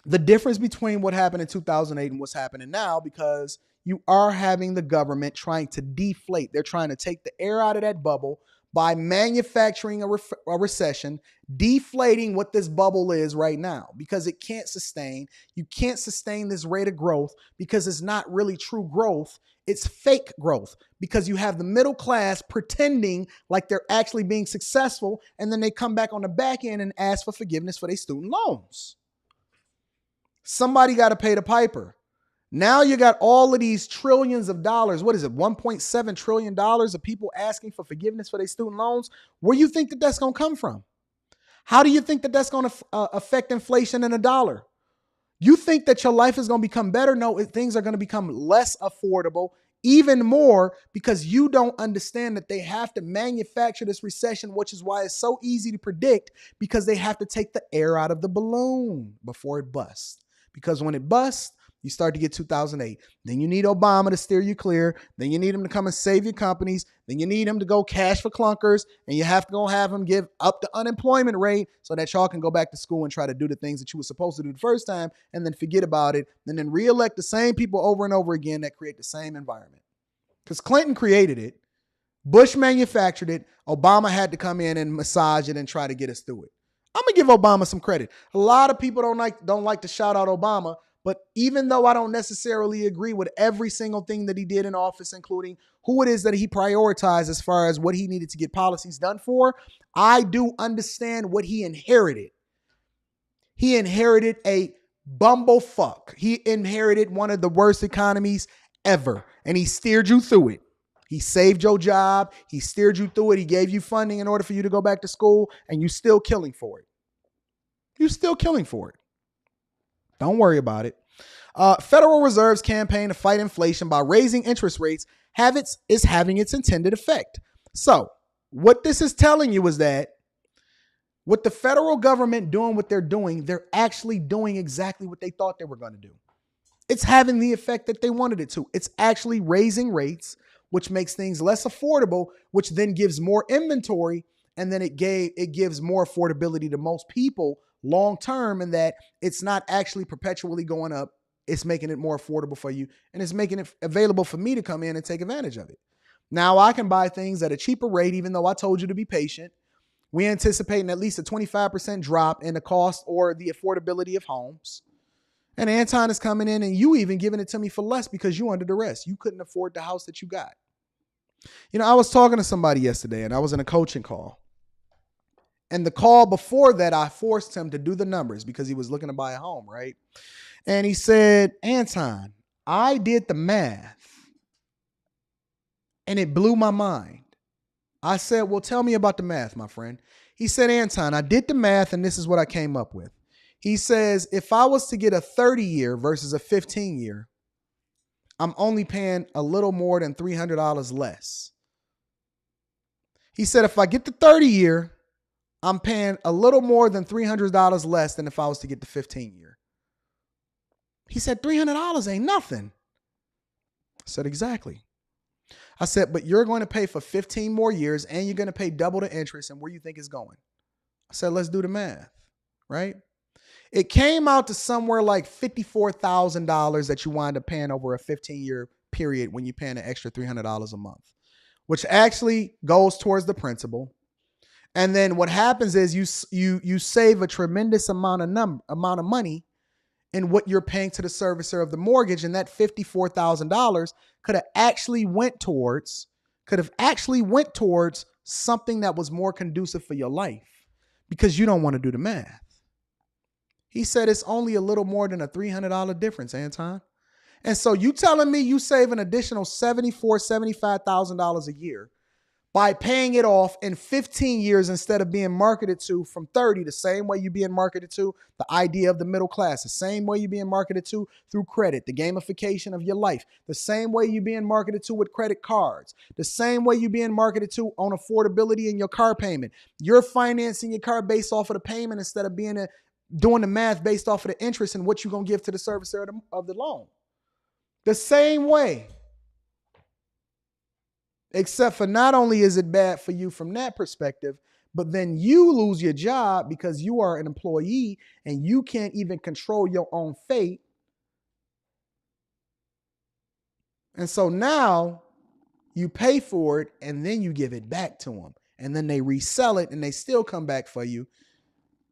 A: The difference between what happened in 2008 and what's happening now, because you are having the government trying to deflate. They're trying to take the air out of that bubble by manufacturing a recession, deflating what this bubble is right now, because it can't sustain. You can't sustain this rate of growth because it's not really true growth. It's fake growth, because you have the middle class pretending like they're actually being successful, and then they come back on the back end and ask for forgiveness for their student loans. Somebody got to pay the piper. Now you got all of these trillions of dollars. What is it? $1.7 trillion of people asking for forgiveness for their student loans. Where do you think that that's going to come from? How do you think that that's going to affect inflation in a dollar? You think that your life is going to become better? No, things are going to become less affordable, even more because you don't understand that they have to manufacture this recession, which is why it's so easy to predict, because they have to take the air out of the balloon before it busts. Because when it busts, you start to get 2008. Then you need Obama to steer you clear. Then you need him to come and save your companies. Then you need him to go cash for clunkers. And you have to go have him give up the unemployment rate so that y'all can go back to school and try to do the things that you were supposed to do the first time and then forget about it. And then reelect the same people over and over again that create the same environment. Because Clinton created it. Bush manufactured it. Obama had to come in and massage it and try to get us through it. I'm going to give Obama some credit. A lot of people don't like to shout out Obama. But even though I don't necessarily agree with every single thing that he did in office, including who it is that he prioritized as far as what he needed to get policies done for, I do understand what he inherited. He inherited a bumblefuck. He inherited one of the worst economies ever, and he steered you through it. He saved your job. He steered you through it. He gave you funding in order for you to go back to school, and you're still killing for it. You're still killing for it. Don't worry about it. Federal Reserve's campaign to fight inflation by raising interest rates is having its intended effect. So what this is telling you is that with the federal government doing what they're doing, they're actually doing exactly what they thought they were going to do. It's having the effect that they wanted it to. It's actually raising rates, which makes things less affordable, which then gives more inventory, and then it gives more affordability to most people long term, in that it's not actually perpetually going up. It's making it more affordable for you, and it's making it available for me to come in and take advantage of it. Now I can buy things at a cheaper rate, even though I told you to be patient. We're anticipating at least a 25% drop in the cost or the affordability of homes. And Anton is coming in and you even giving it to me for less because you under duress. You couldn't afford the house that you got. You know, I was talking to somebody yesterday and I was in a coaching call. And the call before that, I forced him to do the numbers because he was looking to buy a home, right? And he said, Anton, I did the math and it blew my mind. I said, well, tell me about the math, my friend. He said, Anton, I did the math and this is what I came up with. He says, if I was to get a 30-year versus a 15-year, I'm only paying a little more than $300 less. He said, if I get the 30-year, I'm paying a little more than $300 less than if I was to get the 15-year. He said, $300 ain't nothing. I said, exactly. I said, but you're going to pay for 15 more years and you're going to pay double the interest, and where you think it's going. I said, let's do the math, right? It came out to somewhere like $54,000 that you wind up paying over a 15-year period when you're paying an extra $300 a month, which actually goes towards the principal. And then what happens is you save a tremendous amount of money in what you're paying to the servicer of the mortgage, and that $54,000 could have actually went towards something that was more conducive for your life, because you don't want to do the math. He said it's only a little more than a $300 difference, Anton. And so you telling me you save an additional $74,000, $75,000 a year by paying it off in 15 years instead of being marketed to from 30, the same way you're being marketed to the idea of the middle class, the same way you're being marketed to through credit, the gamification of your life, the same way you're being marketed to with credit cards, the same way you're being marketed to on affordability in your car payment. You're financing your car based off of the payment instead of doing the math based off of the interest and what you're going to give to the servicer of the loan. The same way. Except for not only is it bad for you from that perspective, but then you lose your job because you are an employee and you can't even control your own fate. And so now you pay for it and then you give it back to them. And then they resell it and they still come back for you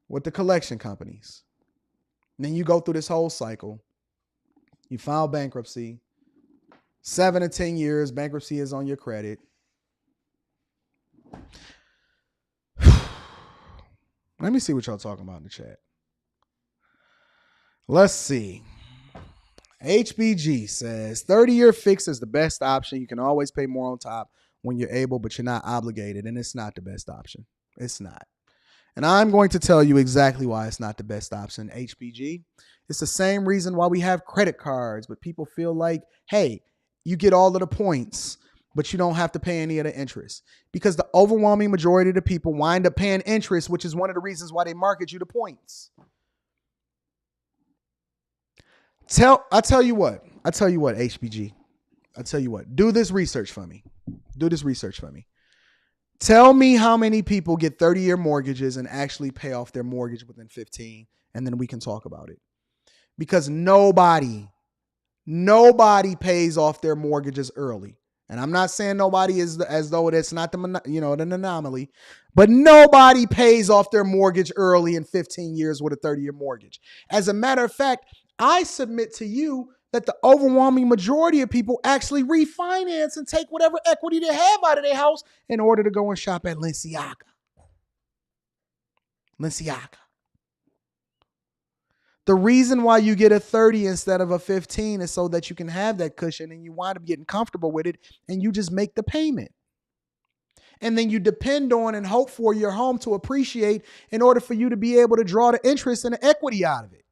A: with the collection companies. And then you go through this whole cycle. You file bankruptcy. 7 to 10 years, bankruptcy is on your credit. Let me see what y'all talking about in the chat. Let's see. HBG says 30-year fix is the best option. You can always pay more on top when you're able, but you're not obligated. And it's not the best option. It's not. And I'm going to tell you exactly why it's not the best option, HBG. It's the same reason why we have credit cards, but people feel like, hey, you get all of the points, but you don't have to pay any of the interest, because the overwhelming majority of the people wind up paying interest, which is one of the reasons why they market you the points. I tell you what, HBG. I tell you what, do this research for me. Tell me how many people get 30-year mortgages and actually pay off their mortgage within 15, and then we can talk about it. Because nobody pays off their mortgages early. And I'm not saying nobody is as though that's not an anomaly, but nobody pays off their mortgage early in 15 years with a 30-year mortgage. As a matter of fact, I submit to you that the overwhelming majority of people actually refinance and take whatever equity they have out of their house in order to go and shop at Balenciaga. The reason why you get a 30 instead of a 15 is so that you can have that cushion and you wind up getting comfortable with it and you just make the payment. And then you depend on and hope for your home to appreciate in order for you to be able to draw the interest and the equity out of it.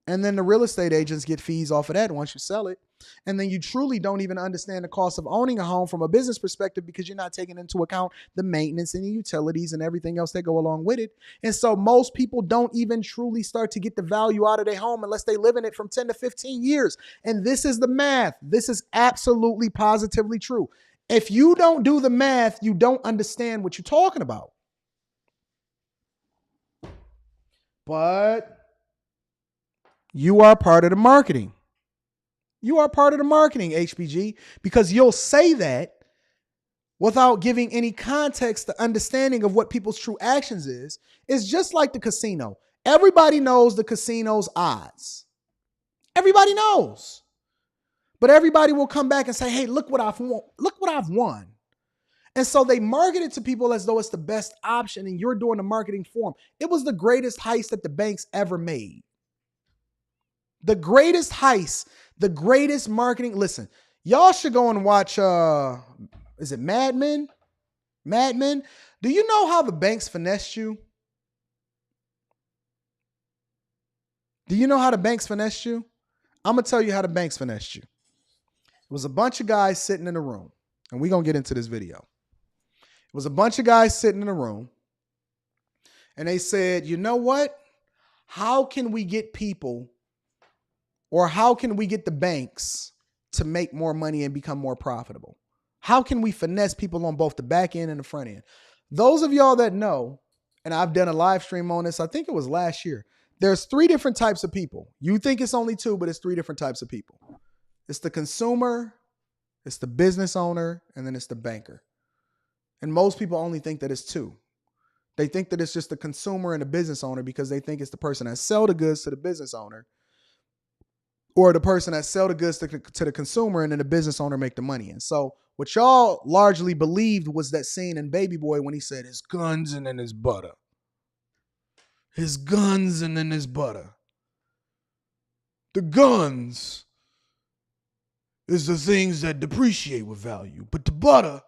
A: And then the real estate agents get fees off of that once you sell it. And then you truly don't even understand the cost of owning a home from a business perspective, because you're not taking into account the maintenance and the utilities and everything else that go along with it. And so most people don't even truly start to get the value out of their home unless they live in it from 10 to 15 years. And this is the math. This is absolutely positively true. If you don't do the math, you don't understand what you're talking about. But you are part of the marketing. HBG, because you'll say that without giving any context to understanding of what people's true actions is. It's just like the casino. Everybody knows the casino's odds. Everybody knows. But everybody will come back and say, hey, look what I've won. And so they market it to people as though it's the best option, and you're doing the marketing for them. It was the greatest heist that the banks ever made. The greatest heist, the greatest marketing. Listen, y'all should go and watch, is it Mad Men? Mad Men? Do you know how the banks finessed you? I'm going to tell you how the banks finessed you. It was a bunch of guys sitting in a room, and we're going to get into this video. It was a bunch of guys sitting in a room, and they said, you know what? How can we get people, or how can we get the banks to make more money and become more profitable? How can we finesse people on both the back end and the front end? Those of y'all that know, and I've done a live stream on this, I think it was last year. There's 3 different types of people. You think it's only 2, but it's 3 different types of people. It's the consumer, it's the business owner, and then it's the banker. And most people only think that it's 2. They think that it's just the consumer and the business owner because they think it's the person that sell the goods to the business owner, or the person that sell the goods to the consumer, and then the business owner make the money. And so what y'all largely believed was that scene in Baby Boy when he said his guns and then his butter. His guns and then his butter. The guns is the things that depreciate with value, but the butter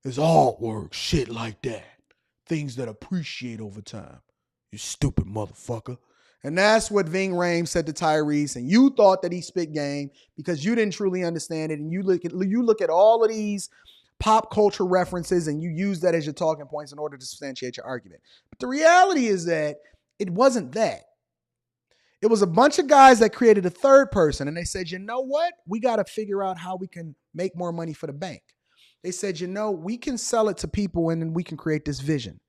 A: is artwork, shit like that. Things that appreciate over time. You stupid motherfucker. And that's what Ving Rhames said to Tyrese, and you thought that he spit game because you didn't truly understand it. And you look at all of these pop culture references and you use that as your talking points in order to substantiate your argument. But the reality is that it wasn't that. It was a bunch of guys that created a third person, and they said, you know what? We got to figure out how we can make more money for the bank. They said, we can sell it to people, and then we can create this vision.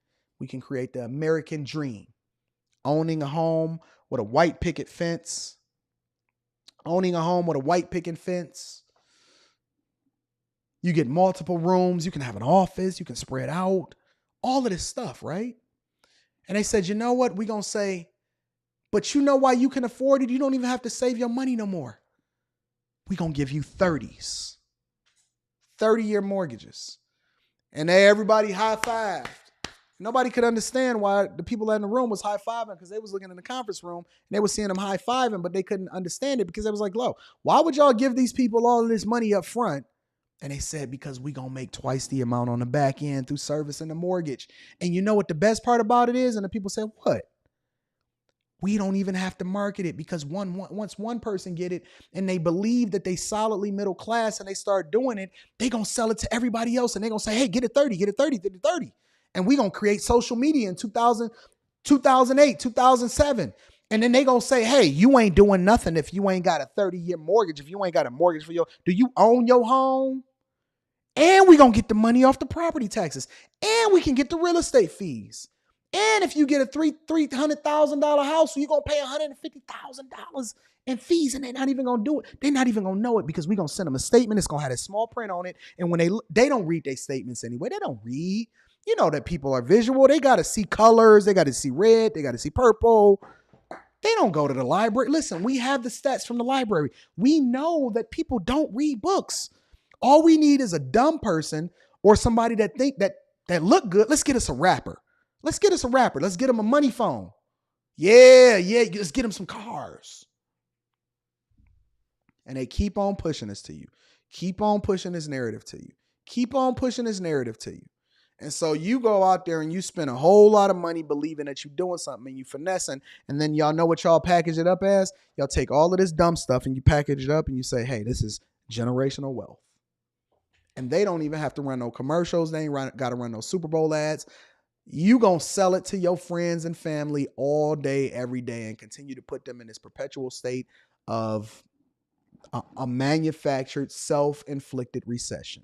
A: We can create the American dream. Owning a home with a white picket fence. You get multiple rooms. You can have an office. You can spread out. All of this stuff, right? And they said, you know what? We're going to say, but you know why you can afford it? You don't even have to save your money no more. We're going to give you 30s. 30-year mortgages. And everybody high-fived. Nobody could understand why the people in the room was high-fiving, because they was looking in the conference room and they were seeing them high-fiving, but they couldn't understand it because they was like, "Low, why would y'all give these people all of this money up front?" And they said, because we going to make twice the amount on the back end through servicing the mortgage. And you know what the best part about it is? And the people said, what? We don't even have to market it because once one person get it and they believe that they solidly middle class and they start doing it, they going to sell it to everybody else and they going to say, hey, get it 30, get it 30, get it 30. And we going to create social media in 2008, 2007. And then they going to say, hey, you ain't doing nothing if you ain't got a 30-year mortgage, if you ain't got a mortgage for do you own your home? And we going to get the money off the property taxes. And we can get the real estate fees. And if you get a $300,000 house, you're going to pay $150,000 in fees, and they're not even going to do it. They're not even going to know it because we're going to send them a statement. It's going to have a small print on it. And when they don't read their statements anyway, they don't read. You know that people are visual. They got to see colors. They got to see red. They got to see purple. They don't go to the library. Listen, we have the stats from the library. We know that people don't read books. All we need is a dumb person or somebody that think that look good. Let's get us a rapper. Let's get us a rapper. Let's get him a money phone. Yeah. Let's get him some cars. And they keep on pushing this to you. Keep on pushing this narrative to you. Keep on pushing this narrative to you. And so you go out there and you spend a whole lot of money believing that you're doing something and you finessing. And then y'all know what y'all package it up as? Y'all take all of this dumb stuff and you package it up and you say, hey, this is generational wealth. And they don't even have to run no commercials. They ain't got to run no Super Bowl ads. You gonna sell it to your friends and family all day, every day, and continue to put them in this perpetual state of a manufactured, self-inflicted recession.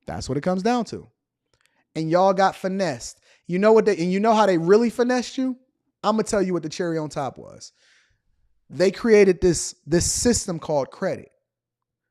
A: That's what it comes down to. And y'all got finessed. You know what and you know how they really finessed you? I'm gonna tell you what the cherry on top was. They created this system called credit.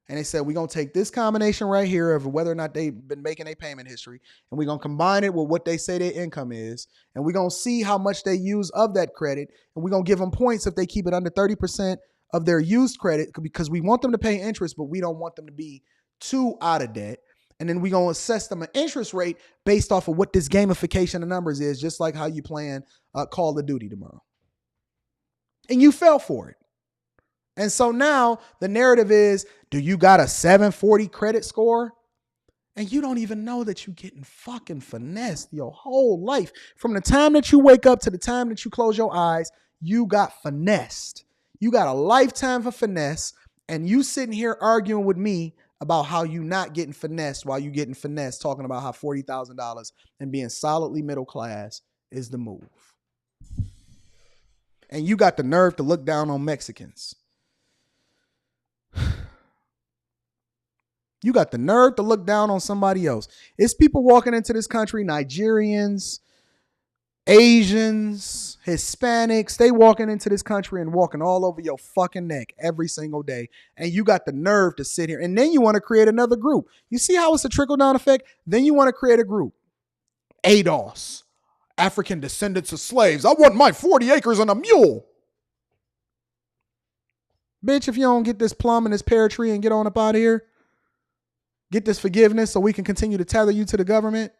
A: And they said, we're going to take this combination right here of whether or not they've been making a payment history, and we're going to combine it with what they say their income is, and we're going to see how much they use of that credit, and we're going to give them points if they keep it under 30% of their used credit because we want them to pay interest, but we don't want them to be too out of debt. And then we're going to assess them an interest rate based off of what this gamification of numbers is, just like how you playing Call of Duty tomorrow. And you fell for it. And so now the narrative is, do you got a 740 credit score? And you don't even know that you're getting fucking finessed your whole life. From the time that you wake up to the time that you close your eyes, you got finessed. You got a lifetime for finesse. And you sitting here arguing with me about how you not getting finessed while you getting finessed, talking about how $40,000 and being solidly middle class is the move. And you got the nerve to look down on Mexicans. You got the nerve to look down on somebody else. It's people walking into this country, Nigerians, Asians, Hispanics. They walking into this country and walking all over your fucking neck every single day. And you got the nerve to sit here. And then you want to create another group. You see how it's a trickle-down effect? Then you want to create a group. ADOS, African descendants of slaves. I want my 40 acres and a mule. Bitch, if you don't get this plum and this pear tree and get on up out of here, get this forgiveness so we can continue to tether you to the government.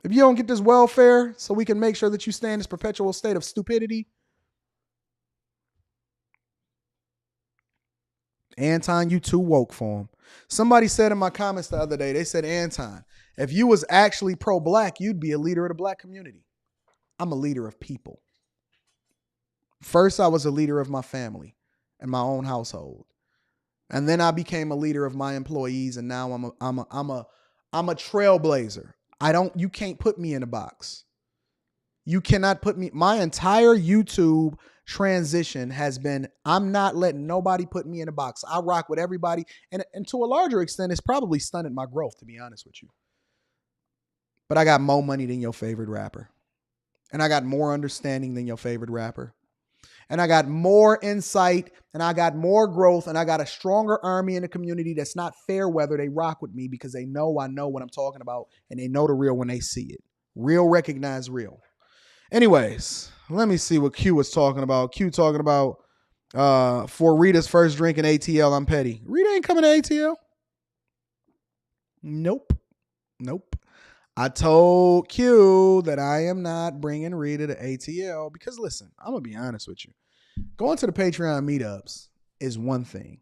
A: If you don't get this welfare so we can make sure that you stay in this perpetual state of stupidity. Anton, you too woke for him. Somebody said in my comments the other day, they said, Anton, if you was actually pro-black, you'd be a leader of the black community. I'm a leader of people. First, I was a leader of my family and my own household. And then I became a leader of my employees, and now I'm a trailblazer. You can't put me in a box. You cannot put me. My entire YouTube transition has been, I'm not letting nobody put me in a box. I rock with everybody. And to a larger extent, it's probably stunted my growth, to be honest with you. But I got more money than your favorite rapper. And I got more understanding than your favorite rapper. And I got more insight, and I got more growth, and I got a stronger army in the community that's not fair weather. They rock with me because they know I know what I'm talking about, and they know the real when they see it. Real recognize real. Anyways, let me see what Q was talking about. Q talking about for Rita's first drink in ATL, I'm petty. Rita ain't coming to ATL. Nope. I told Q that I am not bringing Rita to ATL because, listen, I'm going to be honest with you. Going to the Patreon meetups is one thing.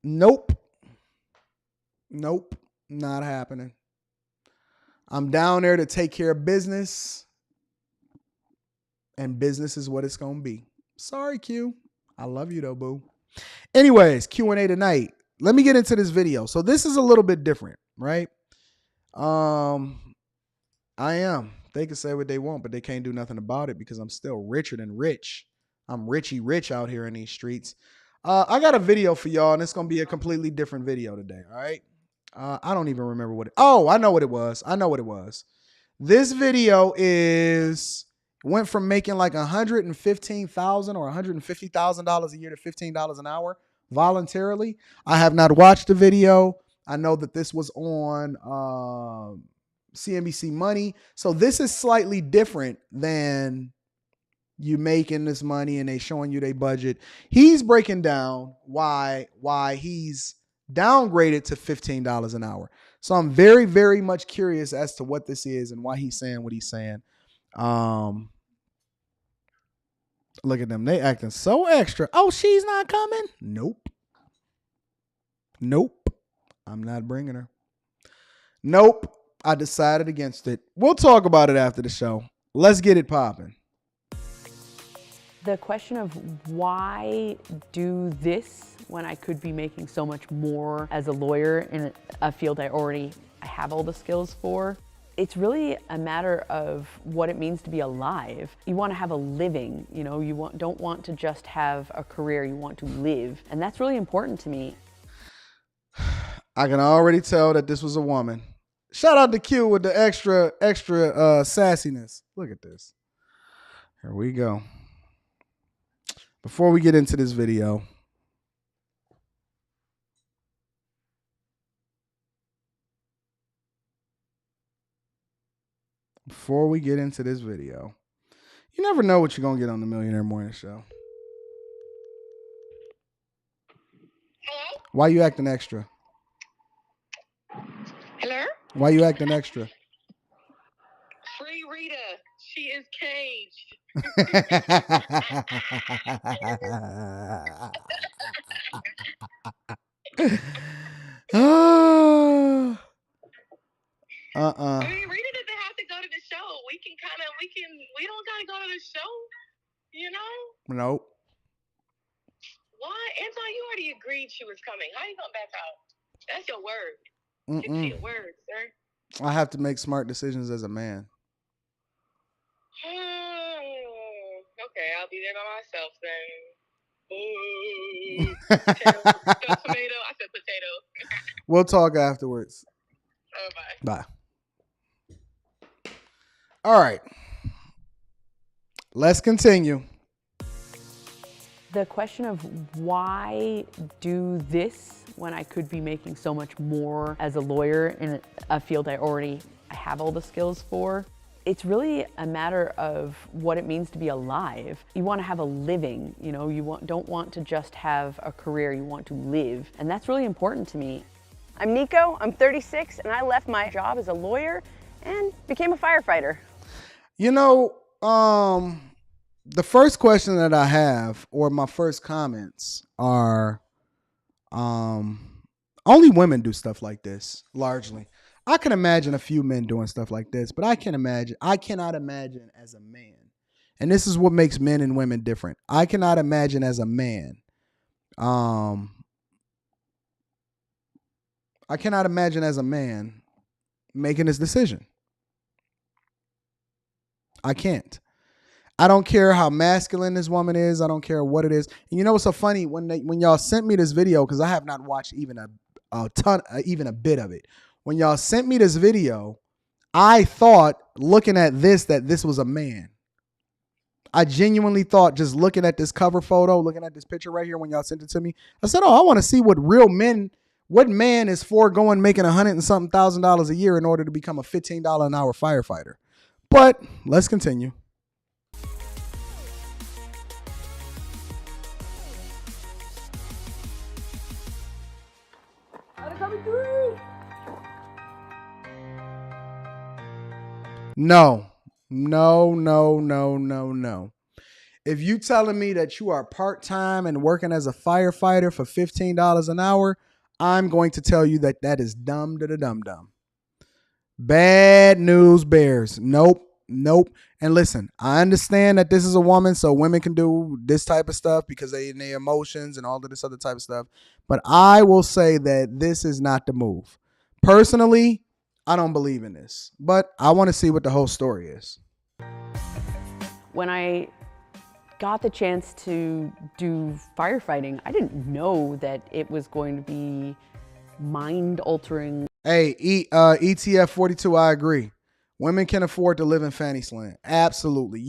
A: Nope, not happening. I'm down there to take care of business. And business is what it's going to be. Sorry, Q. I love you though, boo. Anyways, Q&A tonight. Let me get into this video. So this is a little bit different, right? I am. They can say what they want, but they can't do nothing about it because I'm still richer than rich. I'm richy rich out here in these streets. I got a video for y'all, and it's going to be a completely different video today, all right? I don't even remember what it... Oh, I know what it was. This video went from making like $115,000 or $150,000 a year to $15 an hour voluntarily. I have not watched the video. I know that this was on CNBC Money. So this is slightly different than you making this money and they showing you their budget. He's breaking down why he's downgraded to $15 an hour. So I'm very, very much curious as to what this is and why he's saying what he's saying. Look at them. They acting so extra. Oh, she's not coming? Nope. I'm not bringing her. Nope. I decided against it. We'll talk about it after the show. Let's get it popping.
C: The question of why do this when I could be making so much more as a lawyer in a field I already have all the skills for. It's really a matter of what it means to be alive. You want to have a living, you know, don't want to just have a career, you want to live. And that's really important to me.
A: I can already tell that this was a woman. Shout out to Q with the extra sassiness. Look at this. Here we go. Before we get into this video, you never know what you're going to get on the Millionaire Morning Show.
D: Hello?
A: Why you acting extra?
D: Hello?
A: Why you acting extra?
D: Free Rita. She is caged. I mean, Rita doesn't have to go to the show. We don't gotta go to the show, you know?
A: Nope.
D: Why? Anton, you already agreed she was coming. How you gonna back out? That's your word. Stick to your word, sir.
A: I have to make smart decisions as a man.
D: Okay, I'll be there by myself then. Potato. Tomato. I said potato.
A: We'll talk afterwards.
D: Oh,
A: Bye. All right. Let's continue.
C: The question of why do this when I could be making so much more as a lawyer in a field I already have all the skills for. It's really a matter of what it means to be alive. You want to have a living, you know, don't want to just have a career, you want to live. And that's really important to me. I'm Nico, I'm 36, and I left my job as a lawyer and became a firefighter.
A: You know, the first question that I have, or my first comments are, only women do stuff like this, largely. I can imagine a few men doing stuff like this, but I cannot imagine as a man. And this is what makes men and women different. I cannot imagine as a man. I cannot imagine as a man making this decision. I can't. I don't care how masculine this woman is. I don't care what it is. And you know what's so funny? When y'all sent me this video, because I have not watched even a bit of it. When y'all sent me this video, I thought, looking at this, that this was a man. I genuinely thought, just looking at this cover photo, looking at this picture right here when y'all sent it to me, I said, oh, I want to see what man is foregoing making $100 and something thousand a year in order to become a $15 an hour firefighter. But let's continue. No. If you telling me that you are part-time and working as a firefighter for $15 an hour, I'm going to tell you that is dumb to the dumb. Bad news bears. Nope. Nope. And listen, I understand that this is a woman, so women can do this type of stuff because they in their emotions and all of this other type of stuff. But I will say that this is not the move. Personally, I don't believe in this. But I want to see what the whole story is.
C: When I got the chance to do firefighting, I didn't know that it was going to be mind-altering.
A: Hey, ETF 42, I agree. Women can afford to live in fantasy land. Absolutely.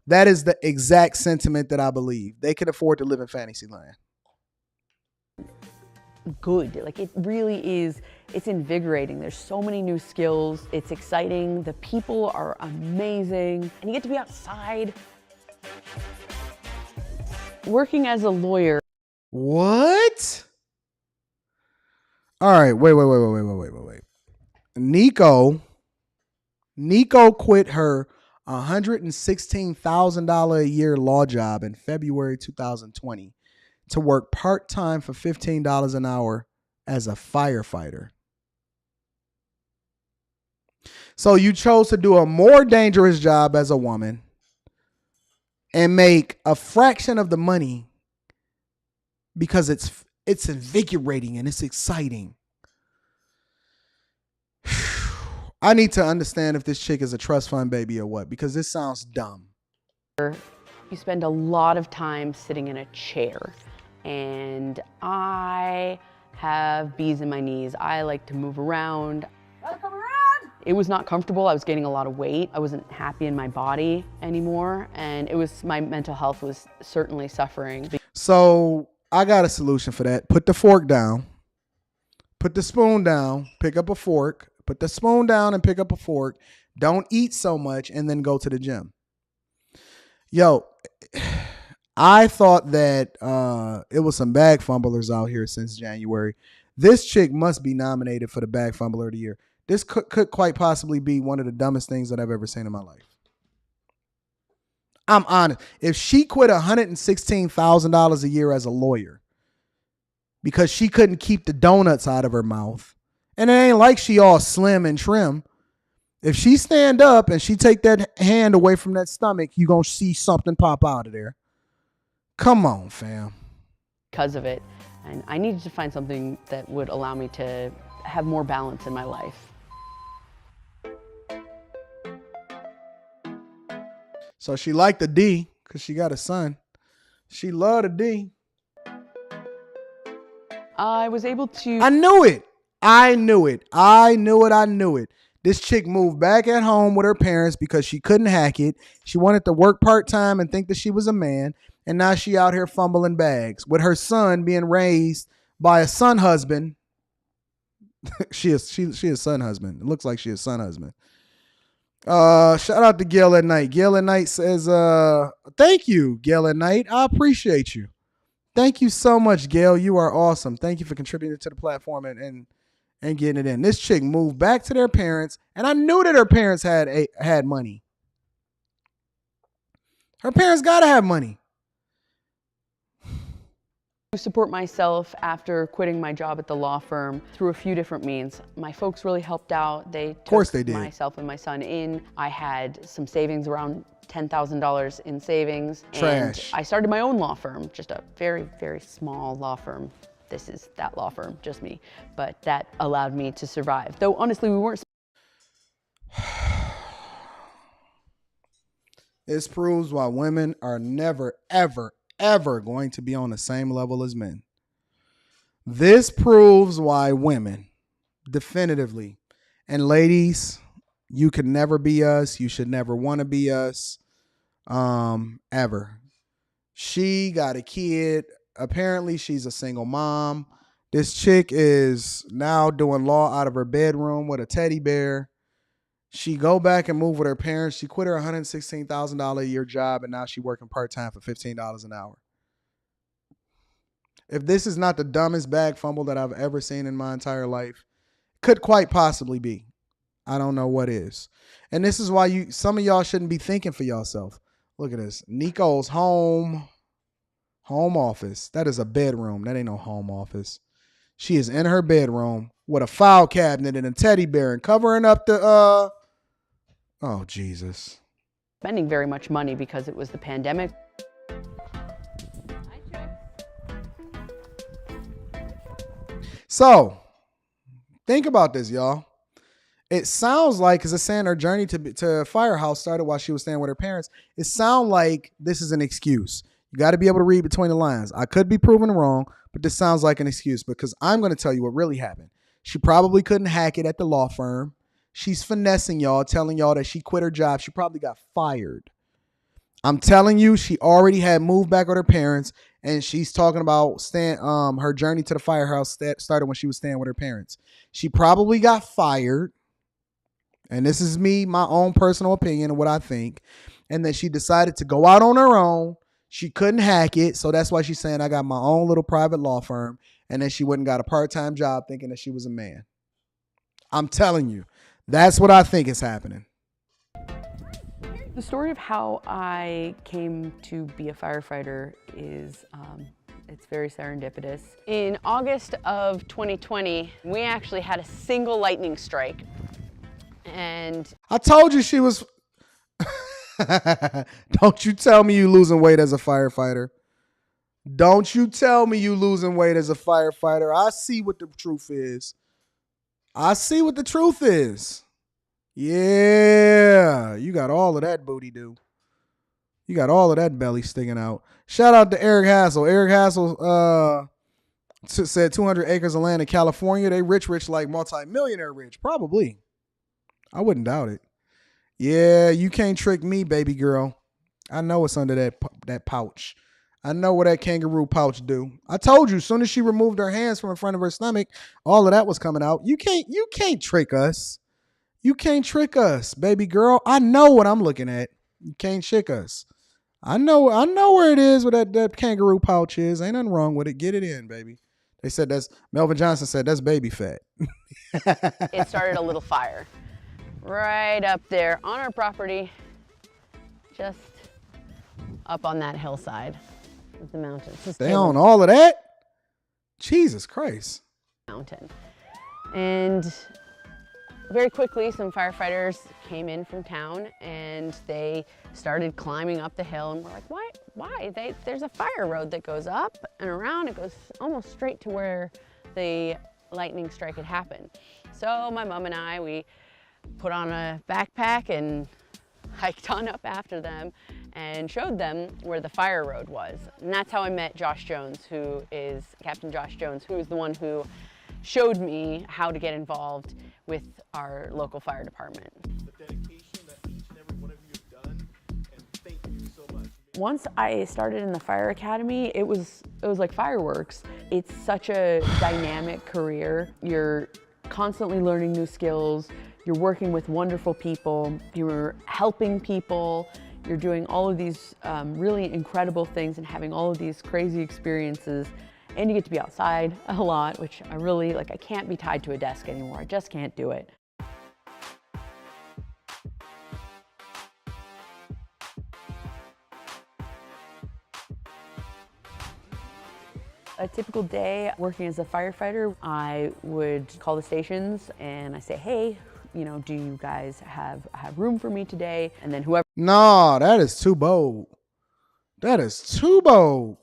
A: That is the exact sentiment that I believe. They can afford to live in fantasy land.
C: Good. Like, it really is, it's invigorating. There's so many new skills. It's exciting. The people are amazing. And you get to be outside. Working as a lawyer.
A: What? All right. Wait. Nico quit her $116,000 a year law job in February 2020 to work part-time for $15 an hour as a firefighter. So you chose to do a more dangerous job as a woman and make a fraction of the money because it's invigorating and it's exciting. I need to understand if this chick is a trust fund baby or what, because this sounds dumb.
C: You spend a lot of time sitting in a chair, and I have bees in my knees. I like to move around. It was not comfortable. I was gaining a lot of weight. I wasn't happy in my body anymore, and my mental health was certainly suffering.
A: So I got a solution for that. Put the fork down. Put the spoon down. Pick up a fork. Put the spoon down and pick up a fork. Don't eat so much and then go to the gym. Yo, I thought that it was some bag fumblers out here since January. This chick must be nominated for the bag fumbler of the year. This could quite possibly be one of the dumbest things that I've ever seen in my life. I'm honest. If she quit $116,000 a year as a lawyer because she couldn't keep the donuts out of her mouth, and it ain't like she all slim and trim. If she stand up and she take that hand away from that stomach, you going to see something pop out of there. Come on, fam.
C: Because of it. And I needed to find something that would allow me to have more balance in my life.
A: So she liked the D because she got a son. She loved the D.
C: I was able to...
A: I knew it. I knew it. This chick moved back at home with her parents because she couldn't hack it. She wanted to work part-time and think that she was a man. And now she out here fumbling bags with her son being raised by a son husband. she is son husband. It looks like she is son husband. Shout out to Gail at Night. Gail at Night says, thank you, Gail at Night. I appreciate you. Thank you so much, Gail. You are awesome. Thank you for contributing to the platform and getting it in. This chick moved back to their parents, and I knew that her parents had money. Her parents gotta have money.
C: To support myself after quitting my job at the law firm through a few different means. My folks really helped out. They took myself and my son in. I had some savings, around $10,000 in savings.
A: Trash.
C: And I started my own law firm, just a very, very small law firm. This is that law firm, just me. But that allowed me to survive. Though honestly, we weren't.
A: This proves why women are never, ever going to be on the same level as men. This proves why women, definitively, and ladies, you can never be us. You should never want to be us, ever. She got a kid. Apparently, she's a single mom. This chick is now doing law out of her bedroom with a teddy bear. She go back and move with her parents. She quit her $116,000 a year job, and now she working part-time for $15 an hour. If this is not the dumbest bag fumble that I've ever seen in my entire life, could quite possibly be. I don't know what is. And this is why some of y'all shouldn't be thinking for yourself. Look at this. Nico's home office. That is a bedroom. That ain't no home office. She is in her bedroom with a file cabinet and a teddy bear and covering up the Oh, Jesus.
C: spending very much money because it was the pandemic.
A: So, think about this, y'all. It sounds like, because it's saying her journey to Firehouse started while she was staying with her parents. It sounds like this is an excuse. You got to be able to read between the lines. I could be proven wrong, but this sounds like an excuse because I'm going to tell you what really happened. She probably couldn't hack it at the law firm. She's finessing y'all, telling y'all that she quit her job. She probably got fired. I'm telling you, she already had moved back with her parents, and she's talking about her journey to the Firehouse started when she was staying with her parents. She probably got fired, and this is my own personal opinion of what I think, and then she decided to go out on her own. She couldn't hack it, so that's why she's saying, I got my own little private law firm, and then she went and got a part-time job thinking that she was a man. I'm telling you, that's what I think is happening.
C: The story of how I came to be a firefighter is, it's very serendipitous. In August of 2020, we actually had a single lightning strike. And
A: I told you she was... Don't you tell me you losing weight as a firefighter. Don't you tell me you losing weight as a firefighter. I see what the truth is. I see what the truth is. Yeah, you got all of that booty do. You got all of that belly sticking out. Shout out to Eric Hassel. Eric Hassel said 200 acres of land in California. They rich like multi-millionaire rich. Probably. I wouldn't doubt it. Yeah, you can't trick me, baby girl. I know it's under that pouch. I know what that kangaroo pouch do. I told you, as soon as she removed her hands from in front of her stomach, all of that was coming out. You can't trick us. You can't trick us, baby girl. I know what I'm looking at. You can't trick us. I know where it is, where that kangaroo pouch is. Ain't nothing wrong with it. Get it in, baby. They said Melvin Johnson said that's baby fat.
C: it started a little fire right up there on our property, just up on that hillside of the mountains.
A: They own all of that? Jesus Christ.
C: Mountain. And very quickly, some firefighters came in from town and they started climbing up the hill, and we're like, why? There's a fire road that goes up and around. It goes almost straight to where the lightning strike had happened. So my mom and I, we put on a backpack and hiked on up after them and showed them where the fire road was. And that's how I met Josh Jones, who is Captain Josh Jones, who is the one who showed me how to get involved with our local fire department.
E: The dedication that each and every one of you have done, and thank you so much.
C: Once I started in the fire academy, it was like fireworks. It's such a dynamic career. You're constantly learning new skills. You're working with wonderful people. You're helping people. You're doing all of these really incredible things and having all of these crazy experiences. And you get to be outside a lot, which I really, I can't be tied to a desk anymore. I just can't do it. A typical day working as a firefighter, I would call the stations and I say, hey, do you guys have room for me today? And then whoever.
A: No, that is too bold. That is too bold.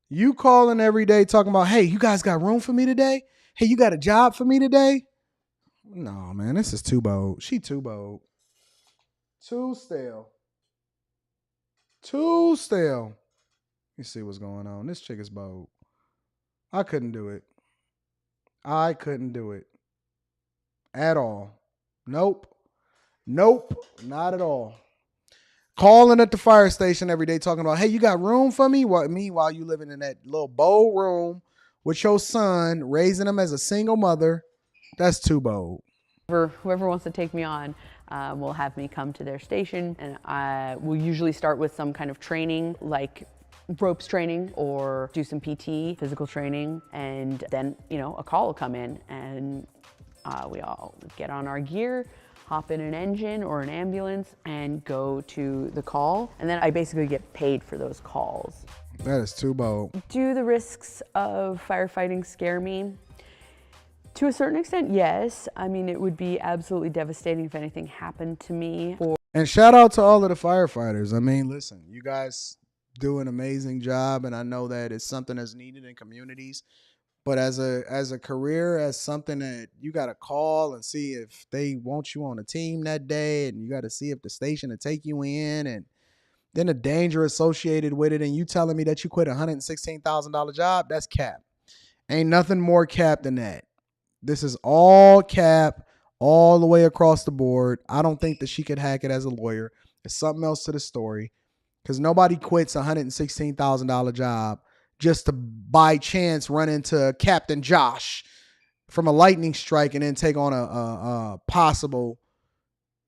A: You calling every day talking about, hey, you guys got room for me today? Hey, you got a job for me today? No, man, this is too bold. She too bold. Too stale. Too stale. Let me see what's going on. This chick is bold. I couldn't do it. I couldn't do it. At all. Nope. Not at all. Calling at the fire station every day talking about, hey, you got room for me? While you living in that little bold room with your son, raising him as a single mother. That's too bold.
C: Whoever wants to take me on will have me come to their station, and I will usually start with some kind of training, like ropes training or do some PT, physical training, and then, a call will come in and we all get on our gear, hop in an engine or an ambulance and go to the call. And then I basically get paid for those calls.
A: That is too bold.
C: Do the risks of firefighting scare me? To a certain extent, yes. I mean, it would be absolutely devastating if anything happened to me.
A: And shout out to all of the firefighters. I mean, listen, you guys do an amazing job, and I know that it's something that's needed in communities. But as a career, as something that you got to call and see if they want you on a team that day, and you got to see if the station will take you in, and then the danger associated with it, and you telling me that you quit a $116,000 job, that's cap. Ain't nothing more cap than that. This is all cap all the way across the board. I don't think that she could hack it as a lawyer. There's something else to the story, because nobody quits a $116,000 job just to by chance run into Captain Josh from a lightning strike and then take on a possible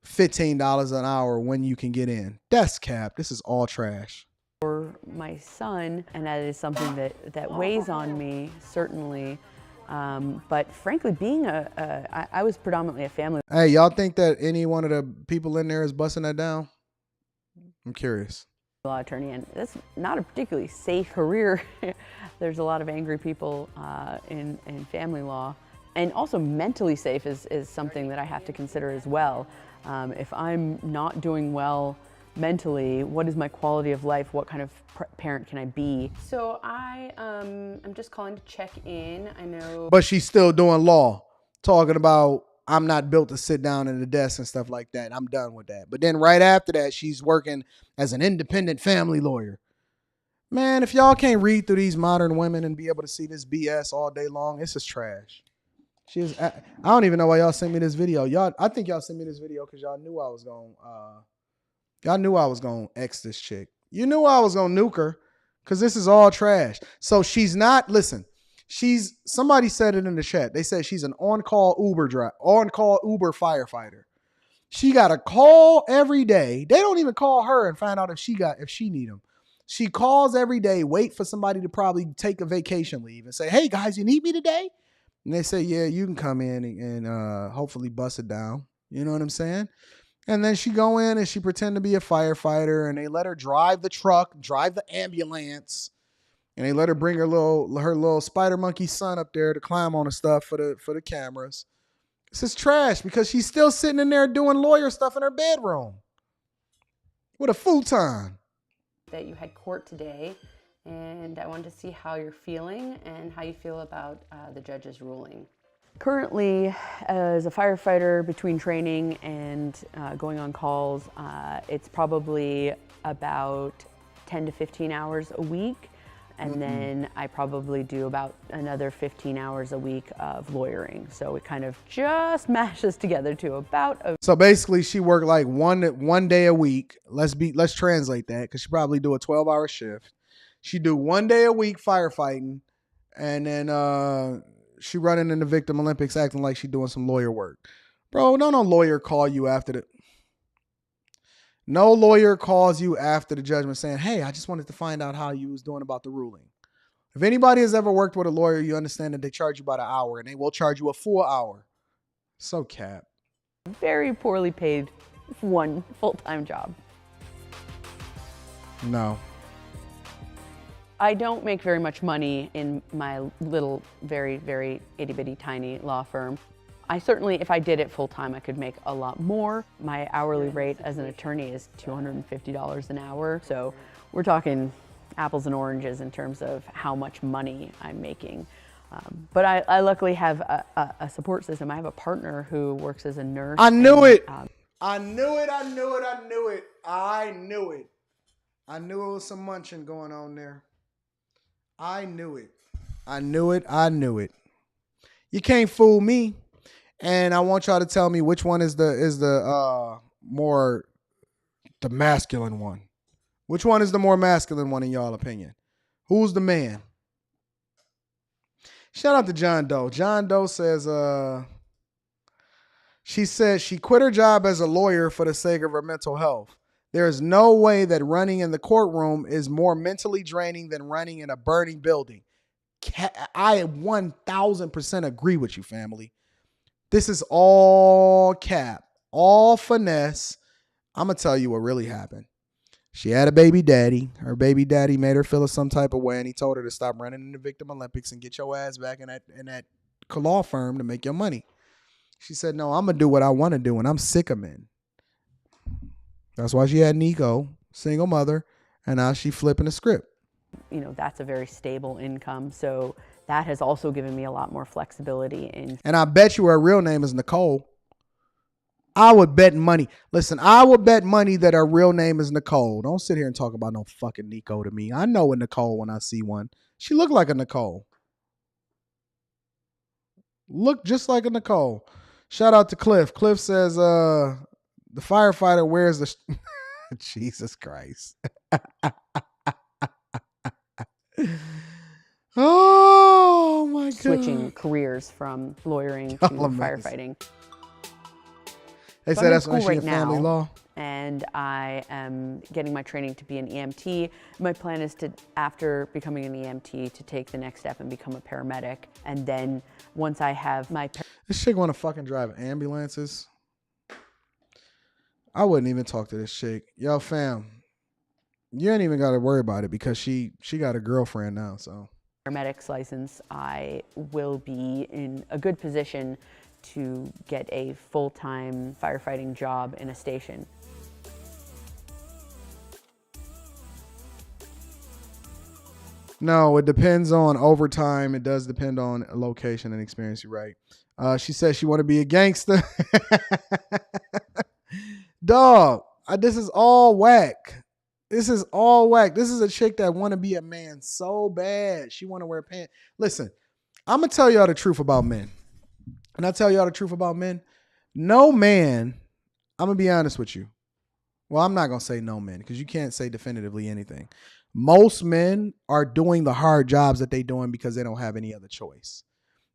A: $15 an hour when you can get in. That's cap. This is all trash.
C: For my son, and that is something that weighs on me, certainly. But frankly, being I was predominantly a family
A: Hey, y'all think that any one of the people in there is busting that down? I'm curious.
C: law attorney, and that's not a particularly safe career. There's a lot of angry people in family law. And also mentally safe is something that I have to consider as well. If I'm not doing well mentally, what is my quality of life? What kind of parent can I be? So I'm just calling to check in. I know.
A: But she's still doing law, talking about I'm not built to sit down at a desk and stuff like that. I'm done with that. But then right after that, she's working as an independent family lawyer. Man, if y'all can't read through these modern women and be able to see this BS all day long, it's just trash. I don't even know why y'all sent me this video. I think y'all sent me this video because y'all knew I was going to X this chick. You knew I was going to nuke her because this is all trash. So she's not, listen, somebody said it in the chat. They said she's an on-call Uber firefighter. She got a call every day. They don't even call her and find out if she need them. She calls every day, wait for somebody to probably take a vacation leave and say, hey guys, you need me today? And they say, yeah, you can come in and hopefully bust it down. You know what I'm saying? And then she go in and she pretend to be a firefighter, and they let her drive the truck, drive the ambulance, and they let her bring her little spider monkey son up there to climb on the stuff for the cameras. This is trash because she's still sitting in there doing lawyer stuff in her bedroom with a futon.
C: That you had court today, and I wanted to see how you're feeling and how you feel about the judge's ruling. Currently, as a firefighter, between training and going on calls, it's probably about 10 to 15 hours a week. And then I probably do about another 15 hours a week of lawyering. So it kind of just mashes together to about a...
A: So basically she worked like one day a week. Let's translate that, because she probably do a 12-hour shift. She do 1 day a week firefighting, and then she running in the Victim Olympics acting like she doing some lawyer work. Bro, no lawyer call you after No lawyer calls you after the judgment saying, hey, I just wanted to find out how you was doing about the ruling. If anybody has ever worked with a lawyer, you understand that they charge you about an hour, and they will charge you a full hour. So cap.
C: Very poorly paid one full-time job.
A: No.
C: I don't make very much money in my little, very, very itty-bitty tiny law firm. I certainly, if I did it full-time, I could make a lot more. My hourly rate as an attorney is $250 an hour. So we're talking apples and oranges in terms of how much money I'm making. But I luckily have a support system. I have a partner who works as a nurse.
A: I knew it. I knew it. I knew it was some munching going on there. I knew it. You can't fool me. And I want y'all to tell me which one is the masculine one. Which one is the more masculine one in y'all opinion? Who's the man? Shout out to John Doe. John Doe says she said she quit her job as a lawyer for the sake of her mental health. There is no way that running in the courtroom is more mentally draining than running in a burning building. I 1000% agree with you, family. This is all cap, all finesse. I'm going to tell you what really happened. She had a baby daddy. Her baby daddy made her feel some type of way, and he told her to stop running in the Victim Olympics and get your ass back in that law firm to make your money. She said, no, I'm going to do what I want to do, and I'm sick of men. That's why she had Nico, single mother, and now she flipping the script.
C: You know, that's a very stable income. So that has also given me a lot more flexibility in.
A: And I bet you her real name is Nicole. I would bet money. Listen, I would bet money that her real name is Nicole. Don't sit here and talk about no fucking Nico to me. I know a Nicole when I see one. She looked like a Nicole. Look just like a Nicole. Shout out to Cliff. Cliff says the firefighter wears the Jesus Christ. Oh my God.
C: Switching careers from lawyering to firefighting.
A: They
C: So
A: say
C: I'm in
A: that's when
C: school
A: she in family law.
C: And I am getting my training to be an EMT. My plan is to, after becoming an EMT, to take the next step and become a paramedic. And then once I have my...
A: This chick want to fucking drive ambulances. I wouldn't even talk to this chick. Yo, fam, you ain't even got to worry about it because she got a girlfriend now, so...
C: paramedic's license, I will be in a good position to get a full-time firefighting job in a station.
A: No, it depends on overtime. It does depend on location and experience. You're right. She says she want to be a gangster. Dog, this is all whack. This is all whack. This is a chick that want to be a man so bad. She want to wear pants. Listen, I'm going to tell y'all the truth about men. And I tell y'all the truth about men. No man, I'm going to be honest with you. Well, I'm not going to say no men because you can't say definitively anything. Most men are doing the hard jobs that they're doing because they don't have any other choice.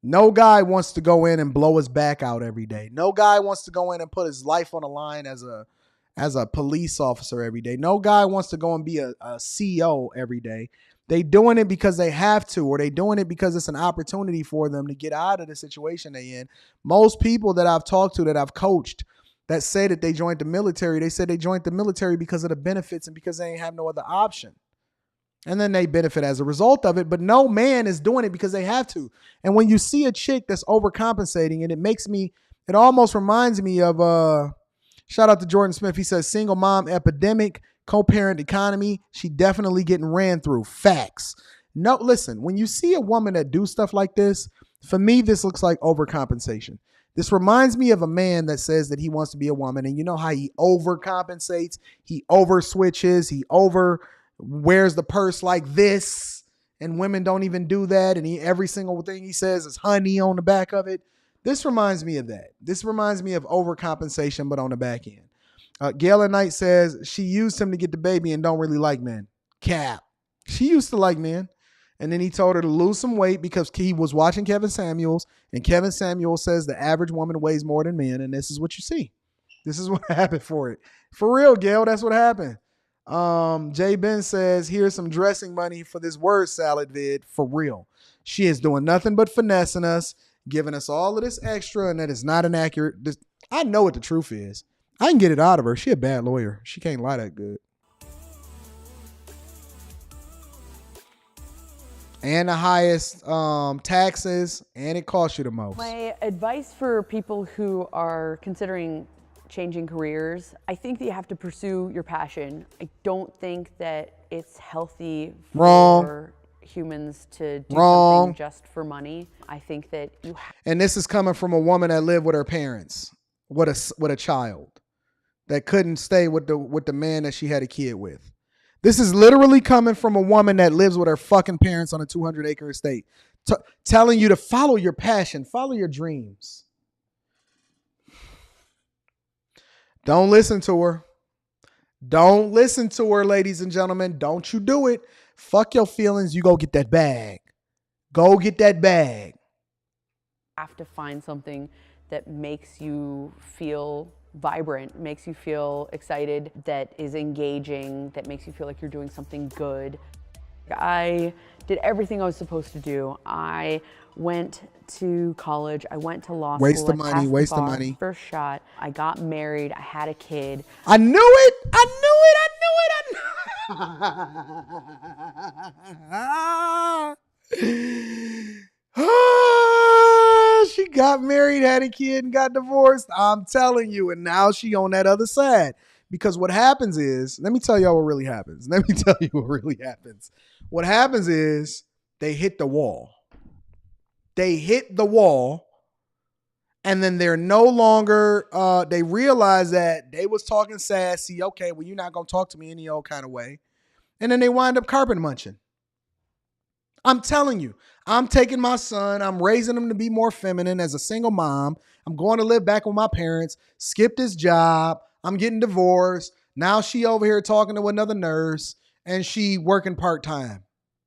A: No guy wants to go in and blow his back out every day. No guy wants to go in and put his life on the line as a police officer every day. No guy wants to go and be a CEO every day. They doing it because they have to, or they doing it because it's an opportunity for them to get out of the situation they in. Most people that I've talked to, that I've coached, that say that they joined the military, they said they joined the military because of the benefits and because they ain't have no other option. And then they benefit as a result of it. But no man is doing it because they have to. And when you see a chick that's overcompensating, and it almost reminds me of, shout out to Jordan Smith. He says, single mom epidemic, co-parent economy. She definitely getting ran through. Facts. No, listen, when you see a woman that do stuff like this, for me, this looks like overcompensation. This reminds me of a man that says that he wants to be a woman. And you know how he overcompensates? He over switches. He wears the purse like this, and women don't even do that. And every single thing he says is honey on the back of it. This reminds me of that. This reminds me of overcompensation, but on the back end. Gayla Knight says she used him to get the baby and don't really like men. Cap. She used to like men. And then he told her to lose some weight because he was watching Kevin Samuels. And Kevin Samuels says the average woman weighs more than men. And this is what you see. This is what happened for it. For real, Gail, that's what happened. Jay Ben says, here's some dressing money for this word salad vid. For real. She is doing nothing but finessing us, giving us all of this extra, and that is not inaccurate. I know what the truth is. I can get it out of her. She a bad lawyer. She can't lie that good. And the highest taxes, and it costs you the most.
C: My advice for people who are considering changing careers, I think that you have to pursue your passion. I don't think that it's healthy for humans to do something just for money. I think that you have.
A: And this is coming from a woman that lived with her parents, with a child that couldn't stay with the man that she had a kid with. This is literally coming from a woman that lives with her fucking parents on a 200-acre estate, telling you to follow your passion, follow your dreams. Don't listen to her. Don't listen to her, ladies and gentlemen. Don't you do it. Fuck your feelings. You go get that bag. Go get that bag.
C: Have to find something that makes you feel vibrant, makes you feel excited, that is engaging, that makes you feel like you're doing something good. I did everything I was supposed to do. I went to college. I went to law school.
A: Waste the money. Waste the money.
C: First shot. I got married. I had a kid.
A: I knew it. I knew it. I knew it. I knew it. She got married, had a kid, and got divorced. I'm telling you. And now she on that other side. Because what happens is, let me tell y'all what really happens. Let me tell you what really happens. What happens is they hit the wall. They hit the wall, and then they're no longer, they realize that they was talking sassy. Okay, well, you're not going to talk to me any old kind of way. And then they wind up carpet munching. I'm telling you, I'm taking my son. I'm raising him to be more feminine as a single mom. I'm going to live back with my parents, skip this job. I'm getting divorced. Now she over here talking to another nurse, and she working part-time,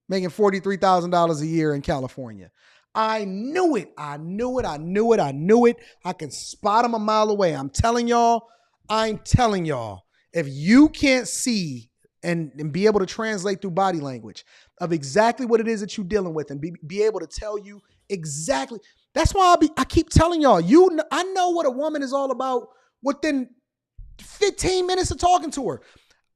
A: making $43,000 a year in California. I knew it. I knew it. I knew it. I knew it. I can spot him a mile away. I'm telling y'all, if you can't see and be able to translate through body language of exactly what it is that you're dealing with and be able to tell you exactly. That's why I keep telling y'all, I know what a woman is all about within 15 minutes of talking to her.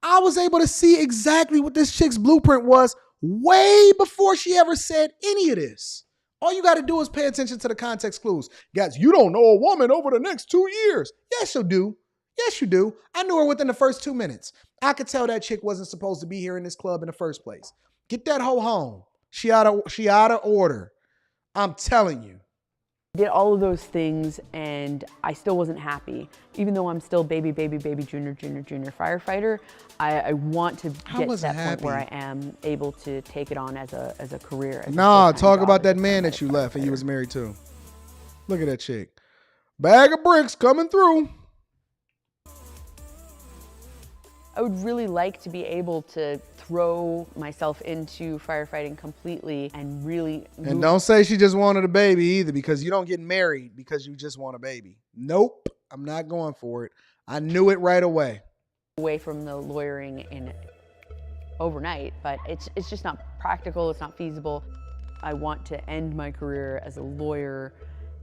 A: I was able to see exactly what this chick's blueprint was way before she ever said any of this. All you got to do is pay attention to the context clues. Guys, you don't know a woman over the next 2 years. Yes, you do. Yes, you do. I knew her within the first 2 minutes. I could tell that chick wasn't supposed to be here in this club in the first place. Get that hoe home. She out of order. I'm telling you.
C: Did all of those things and I still wasn't happy. Even though I'm still baby, junior firefighter, I want to get to that point where I am able to take it on as a career.
A: Talk about that man that you left and you was married to. Look at that chick. Bag of bricks coming through.
C: I would really like to be able to throw myself into firefighting completely and really
A: And don't say she just wanted a baby either, because you don't get married because you just want a baby. Nope, I'm not going for it. I knew it right away.
C: Away from the lawyering in overnight, but it's just not practical, it's not feasible. I want to end my career as a lawyer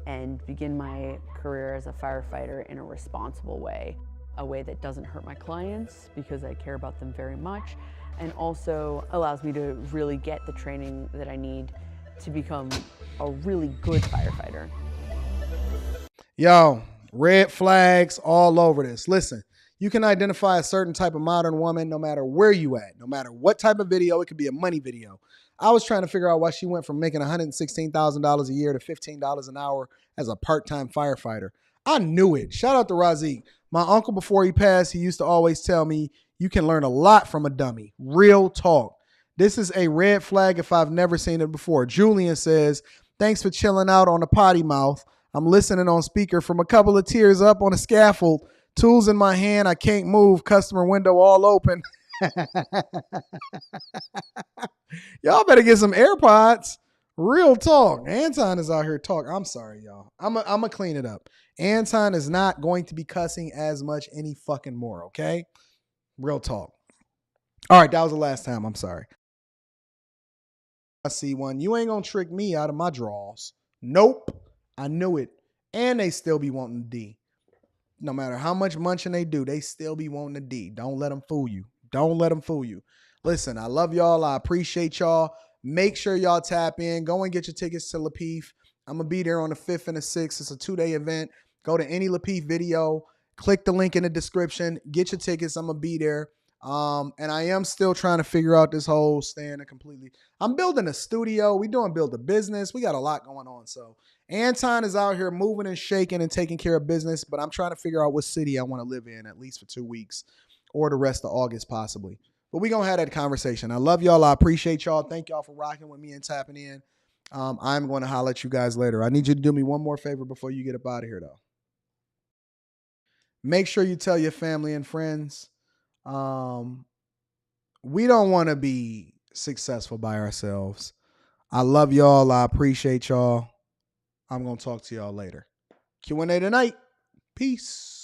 C: and begin my career as a firefighter in a responsible way. A way that doesn't hurt my clients because I care about them very much, and also allows me to really get the training that I need to become a really good firefighter.
A: Yo, red flags all over this. Listen, you can identify a certain type of modern woman no matter where you at, no matter what type of video. It could be a money video. I was trying to figure out why she went from making $116,000 a year to $15 an hour as a part-time firefighter. I knew it. Shout out to Razik. My uncle, before he passed, he used to always tell me, you can learn a lot from a dummy. Real talk. This is a red flag if I've never seen it before. Julian says, thanks for chilling out on the potty mouth. I'm listening on speaker from a couple of tiers up on a scaffold. Tools in my hand. I can't move. Customer window all open. Y'all better get some AirPods. Real talk. Anton is out here talking. I'm sorry, y'all. I'm going to clean it up. Anton is not going to be cussing as much any fucking more, okay? Real talk. All right, that was the last time. I'm sorry. I see one. You ain't going to trick me out of my draws. Nope. I knew it. And they still be wanting the D. No matter how much munching they do, they still be wanting the D. Don't let them fool you. Don't let them fool you. Listen, I love y'all. I appreciate y'all. Make sure y'all tap in. Go and get your tickets to Lapeef. I'm going to be there on the 5th and the 6th. It's a 2-day event. Go to any Lapeef video. Click the link in the description. Get your tickets. I'm going to be there. And I am still trying to figure out this whole staying completely. I'm building a studio. We doing build a business. We got a lot going on. So Anton is out here moving and shaking and taking care of business. But I'm trying to figure out what city I want to live in, at least for 2 weeks or the rest of August possibly. But we're going to have that conversation. I love y'all. I appreciate y'all. Thank y'all for rocking with me and tapping in. I'm going to holler at you guys later. I need you to do me one more favor before you get up out of here, though. Make sure you tell your family and friends. We don't want to be successful by ourselves. I love y'all. I appreciate y'all. I'm going to talk to y'all later. Q&A tonight. Peace.